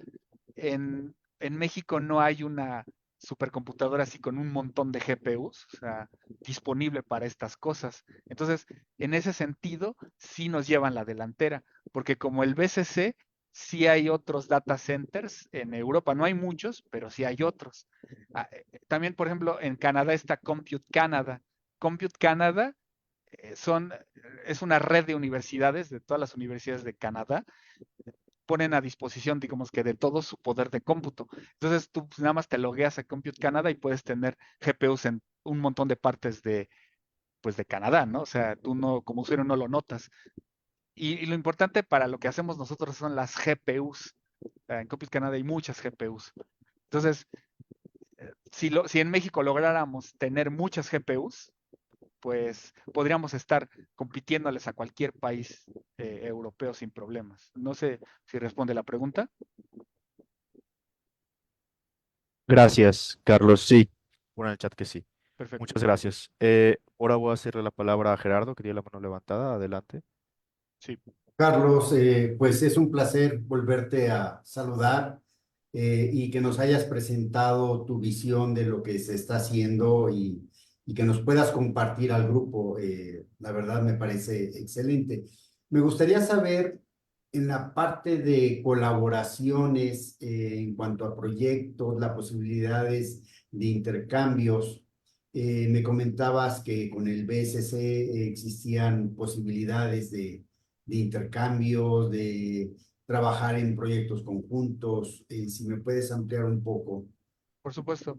Speaker 2: en México no hay una supercomputadora así con un montón de GPUs, o sea, disponible para estas cosas. Entonces, en ese sentido, sí nos llevan la delantera, porque como el BCC, sí hay otros data centers en Europa, no hay muchos, pero sí hay otros. También, por ejemplo, en Canadá está Compute Canada. Compute Canada es una red de universidades, de todas las universidades de Canadá, ponen a disposición, digamos que de todo su poder de cómputo. Entonces tú nada más te logueas a Compute Canada y puedes tener GPUs en un montón de partes pues de Canadá, ¿no? O sea, tú no, como usuario no lo notas. Y lo importante para lo que hacemos nosotros son las GPUs. En Compute Canada hay muchas GPUs. Entonces, si en México lográramos tener muchas GPUs, pues podríamos estar compitiéndoles a cualquier país europeo sin problemas. No sé si responde la pregunta.
Speaker 1: Gracias, Carlos. Sí, pon en el chat que sí.
Speaker 2: Perfecto.
Speaker 1: Muchas gracias. Ahora voy a hacerle la palabra a Gerardo, que tiene la mano levantada. Adelante.
Speaker 2: Sí.
Speaker 5: Carlos, pues es un placer volverte a saludar y que nos hayas presentado tu visión de lo que se está haciendo y que nos puedas compartir al grupo. La verdad me parece excelente. Me gustaría saber en la parte de colaboraciones en cuanto a proyectos, las posibilidades de intercambios. Me comentabas que con el BSC existían posibilidades de intercambios, de trabajar en proyectos conjuntos. Si me puedes ampliar un poco.
Speaker 2: Por supuesto.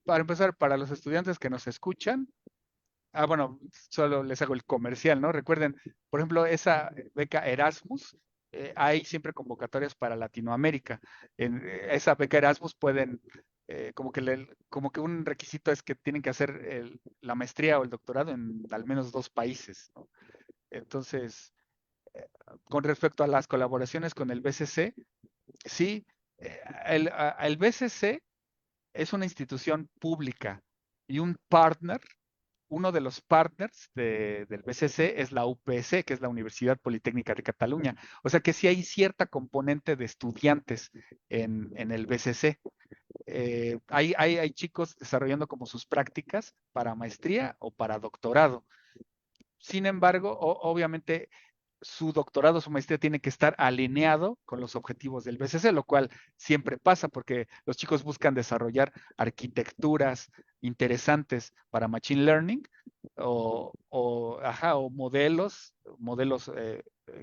Speaker 2: Para empezar, para los estudiantes que nos escuchan, bueno, solo les hago el comercial, ¿no? Recuerden, por ejemplo, esa beca Erasmus, hay siempre convocatorias para Latinoamérica. En esa beca Erasmus pueden, como que un requisito es que tienen que hacer la maestría o el doctorado en al menos 2 países, ¿no? Entonces, Con respecto a las colaboraciones con el BCC, sí, el BCC es una institución pública y un partner, uno de los partners del BCC es la UPC, que es la Universidad Politécnica de Cataluña. O sea que sí hay cierta componente de estudiantes en el BCC. Hay chicos desarrollando como sus prácticas para maestría o para doctorado. Sin embargo, obviamente su doctorado, su maestría tiene que estar alineado con los objetivos del BCC, lo cual siempre pasa porque los chicos buscan desarrollar arquitecturas interesantes para Machine Learning o modelos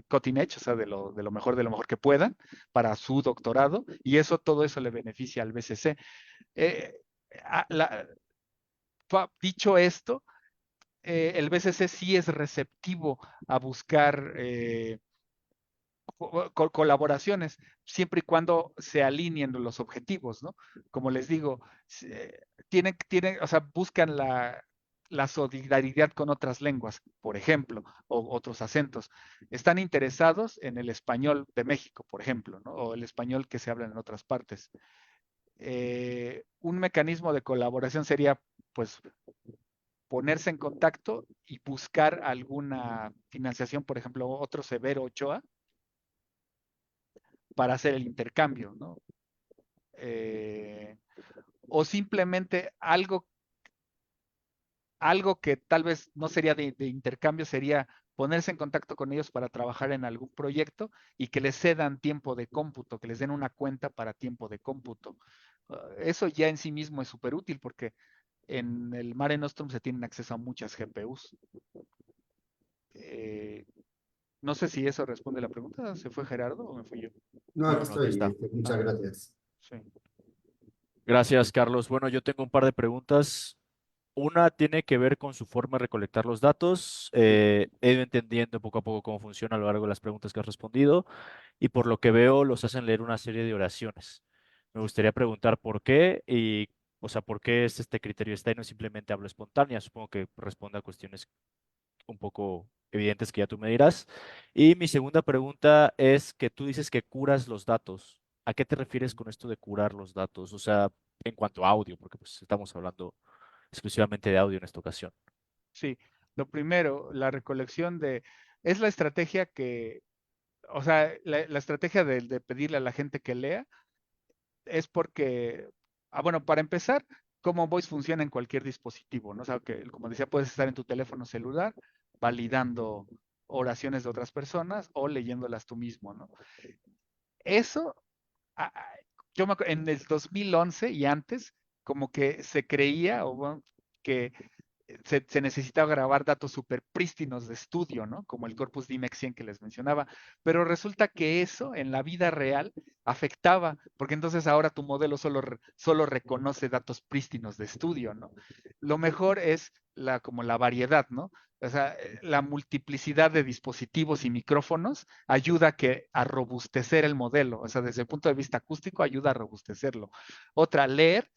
Speaker 2: cutting edge, o sea, de lo mejor que puedan para su doctorado, y todo eso le beneficia al BCC. Eh, la, Dicho esto, el BCC sí es receptivo a buscar colaboraciones, siempre y cuando se alineen los objetivos, ¿no? Como les digo, o sea, buscan la solidaridad con otras lenguas, por ejemplo, o otros acentos. Están interesados en el español de México, por ejemplo, ¿no? O el español que se habla en otras partes. Un mecanismo de colaboración sería, pues, ponerse en contacto y buscar alguna financiación, por ejemplo, otro Severo Ochoa, para hacer el intercambio, ¿no? O simplemente algo que tal vez no sería de intercambio, sería ponerse en contacto con ellos para trabajar en algún proyecto y que les cedan tiempo de cómputo, que les den una cuenta para tiempo de cómputo. Eso ya en sí mismo es súper útil porque en el Mare Nostrum se tienen acceso a muchas GPUs. No sé si eso responde a la pregunta. ¿Se fue Gerardo o me fui yo?
Speaker 5: No, aquí
Speaker 1: No, aquí
Speaker 5: estoy.
Speaker 1: está.
Speaker 5: Muchas gracias.
Speaker 2: Sí.
Speaker 1: Gracias, Carlos. Bueno, yo tengo un par de preguntas. Una tiene que ver con su forma de recolectar los datos. He ido entendiendo poco a poco cómo funciona a lo largo de las preguntas que has respondido y por lo que veo los hacen leer una serie de oraciones. Me gustaría preguntar por qué y, o sea, por qué es este criterio está y no simplemente hablo espontánea. Supongo que responde a cuestiones un poco evidentes que ya tú me dirás. Y mi segunda pregunta es que tú dices que curas los datos. ¿A qué te refieres con esto de curar los datos? O sea, en cuanto a audio, porque pues estamos hablando exclusivamente de audio en esta ocasión.
Speaker 2: Sí, lo primero, la recolección es la estrategia o sea, la estrategia de pedirle a la gente que lea es porque, bueno, para empezar, Common Voice funciona en cualquier dispositivo, ¿no? O sea, que como decía, puedes estar en tu teléfono celular validando oraciones de otras personas o leyéndolas tú mismo, ¿no? Eso, ah, ah, en el 2011 y antes, como que se creía o bueno, que se necesitaba grabar datos súper prístinos de estudio, ¿no? Como el corpus DIMEC 100 que les mencionaba. Pero resulta que eso en la vida real afectaba, porque entonces ahora tu modelo solo reconoce datos prístinos de estudio, ¿no? Lo mejor es como la variedad, ¿no? O sea, la multiplicidad de dispositivos y micrófonos ayuda a robustecer el modelo. O sea, desde el punto de vista acústico ayuda a robustecerlo. Otra, leer.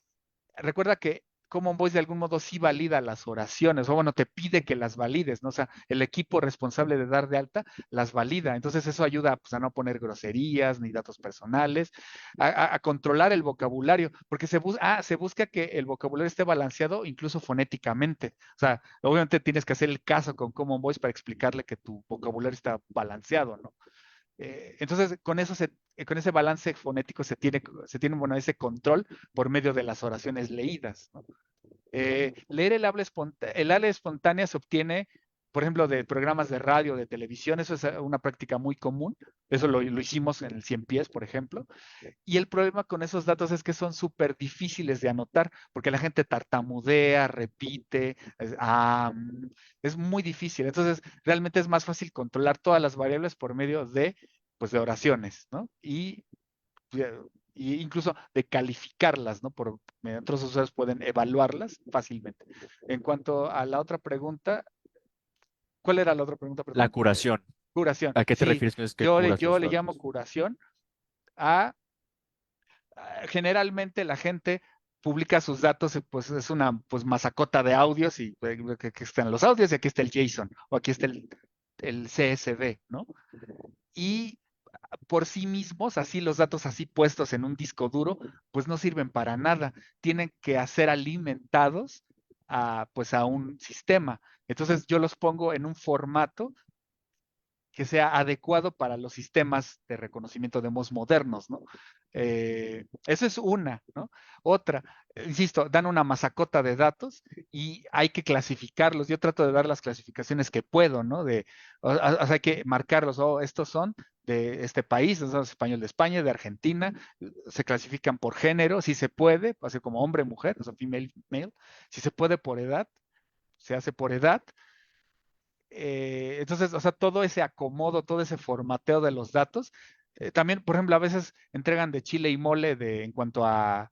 Speaker 2: Recuerda que Common Voice de algún modo sí valida las oraciones, o bueno, te pide que las valides, ¿no? O sea, el equipo responsable de dar de alta las valida. Entonces eso ayuda pues, a no poner groserías ni datos personales, a controlar el vocabulario, porque se busca que el vocabulario esté balanceado incluso fonéticamente. O sea, obviamente tienes que hacer el caso con Common Voice para explicarle que tu vocabulario está balanceado, ¿no? Entonces, con ese balance fonético bueno, ese control por medio de las oraciones leídas, ¿no? Leer el habla espontánea se obtiene, por ejemplo, de programas de radio, de televisión, eso es una práctica muy común, eso lo hicimos en el 100 pies, por ejemplo, y el problema con esos datos es que son súper difíciles de anotar, porque la gente tartamudea, repite, es muy difícil. Entonces, realmente es más fácil controlar todas las variables por medio pues, de oraciones, ¿no? Y incluso de calificarlas, ¿no? Mediante otros usuarios pueden evaluarlas fácilmente. En cuanto a la otra pregunta, ¿cuál era la otra pregunta,
Speaker 1: La
Speaker 2: perdón?
Speaker 1: curación.
Speaker 2: Curación.
Speaker 1: ¿A qué te
Speaker 2: Sí,
Speaker 1: refieres con eso que
Speaker 2: yo le,
Speaker 1: curas
Speaker 2: yo
Speaker 1: los
Speaker 2: le llamo
Speaker 1: datos?
Speaker 2: curación a generalmente la gente publica sus datos, pues es una pues masacota de audios y que están los audios y aquí está el JSON o aquí está el CSV, ¿no? Y por sí mismos, así los datos así puestos en un disco duro, pues no sirven para nada. Tienen que ser alimentados pues a un sistema. Entonces yo los pongo en un formato que sea adecuado para los sistemas de reconocimiento de voz modernos, ¿no? Esa es una, ¿no? Otra, insisto, dan una masacota de datos y hay que clasificarlos. Yo trato de dar las clasificaciones que puedo, ¿no? O sea, hay que marcarlos, estos son de este país, no son español de España, de Argentina, se clasifican por género, si se puede, así como hombre, mujer, o sea, female, male, si se puede por edad, se hace por edad. Entonces, o sea, todo ese acomodo, todo ese formateo de los datos. También, por ejemplo, a veces entregan de chile y mole en cuanto al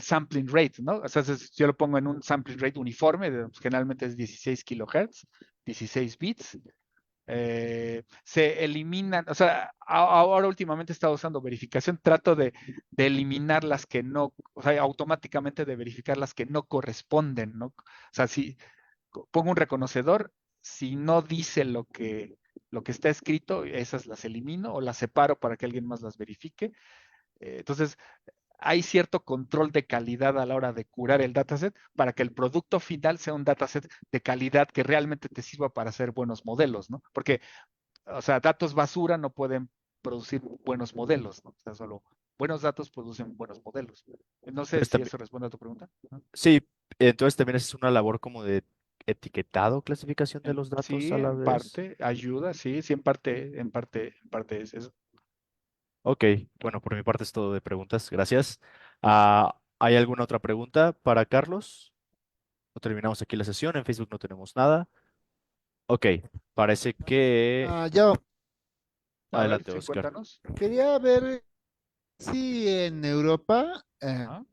Speaker 2: sampling rate, ¿no? O sea, yo lo pongo en un sampling rate uniforme, generalmente es 16 kilohertz, 16 bits. Se eliminan, o sea, ahora últimamente he estado usando verificación, trato de eliminar las que no, o sea, automáticamente de verificar las que no corresponden, ¿no? O sea, si pongo un reconocedor, si no dice lo que está escrito, esas las elimino o las separo para que alguien más las verifique. Entonces, hay cierto control de calidad a la hora de curar el dataset para que el producto final sea un dataset de calidad que realmente te sirva para hacer buenos modelos, ¿no? Porque, o sea, datos basura no pueden producir buenos modelos, ¿no? O sea, solo buenos datos producen buenos modelos. No sé
Speaker 1: Entonces,
Speaker 2: si
Speaker 1: también,
Speaker 2: eso responde a tu pregunta.
Speaker 1: sí, entonces también es una labor como de etiquetado, clasificación de los datos
Speaker 2: Sí,
Speaker 1: a la
Speaker 2: en
Speaker 1: vez.
Speaker 2: parte ayuda, sí, sí, en parte es eso.
Speaker 1: Ok, bueno, por mi parte es todo de preguntas, gracias. ¿Hay alguna otra pregunta para Carlos? ¿O terminamos aquí la sesión? En Facebook no tenemos nada. Ok, parece que...
Speaker 4: Yo
Speaker 2: A ver,
Speaker 1: Adelante,
Speaker 2: sí,
Speaker 1: Oscar.
Speaker 2: cuéntanos.
Speaker 4: quería ver si en Europa,
Speaker 2: Ajá.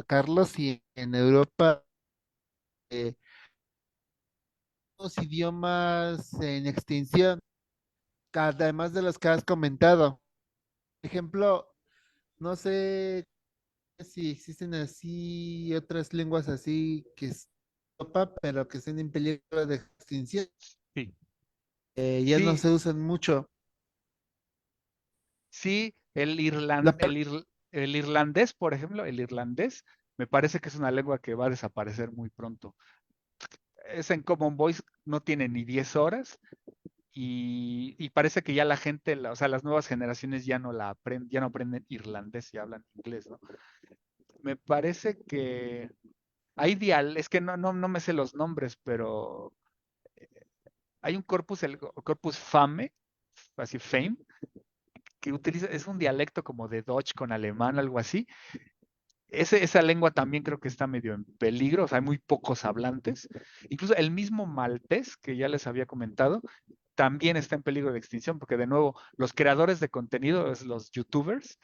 Speaker 4: Carlos, si en Europa eh, los idiomas en extinción, además de los que has comentado. Por ejemplo, no sé si existen así otras lenguas así que es Europa, pero que estén en peligro de extinción.
Speaker 2: Sí,
Speaker 4: Ya no
Speaker 2: sí,
Speaker 4: se usan mucho.
Speaker 2: sí,
Speaker 4: La per-
Speaker 2: el irlandés, por ejemplo, el irlandés, me parece que es una lengua que va a desaparecer muy pronto. Es en Common Voice, no tiene ni 10 horas y parece que ya la gente, o sea, las nuevas generaciones ya no aprenden irlandés y hablan inglés, ¿no? Me parece que es que no me sé los nombres, pero hay un corpus, el corpus FAME, así FAME, que es un dialecto como de Dutch con alemán, algo así. Esa lengua también creo que está medio en peligro, o sea, hay muy pocos hablantes. Incluso el mismo maltés, que ya les había comentado, también está en peligro de extinción, porque de nuevo, los creadores de contenido, los youtubers,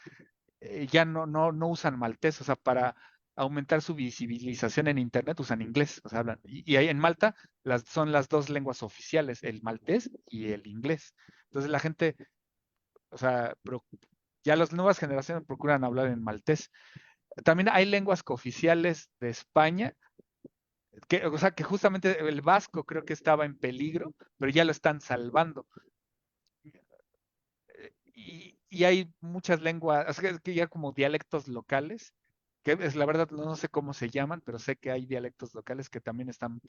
Speaker 2: ya no usan maltés, o sea, para aumentar su visibilización en Internet usan inglés, o sea, hablan. Y ahí en Malta son las dos lenguas oficiales, el maltés y el inglés. Entonces la gente, o sea, ya las nuevas generaciones procuran hablar en maltés. También hay lenguas cooficiales de España, o sea, que justamente el vasco creo que estaba en peligro, pero ya lo están salvando. Y hay muchas lenguas, es que ya como dialectos locales, que es la verdad no sé cómo se llaman, pero sé que hay dialectos locales que también están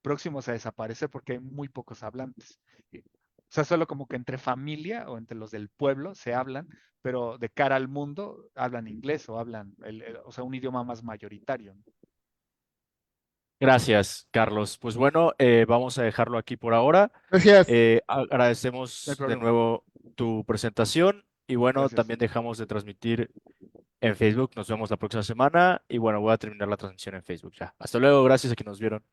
Speaker 2: próximos a desaparecer porque hay muy pocos hablantes. O sea, solo como que entre familia o entre los del pueblo se hablan, pero de cara al mundo hablan inglés o hablan, o sea, un idioma más mayoritario, ¿no?
Speaker 1: Gracias, Carlos. Pues bueno, vamos a dejarlo aquí por ahora.
Speaker 4: Gracias.
Speaker 2: No hay
Speaker 1: Agradecemos de
Speaker 2: problema.
Speaker 1: nuevo tu presentación y bueno,
Speaker 2: Gracias.
Speaker 1: también dejamos de transmitir en Facebook. Nos vemos la próxima semana y bueno, voy a terminar la transmisión en Facebook ya. Hasta luego, gracias a quienes nos vieron.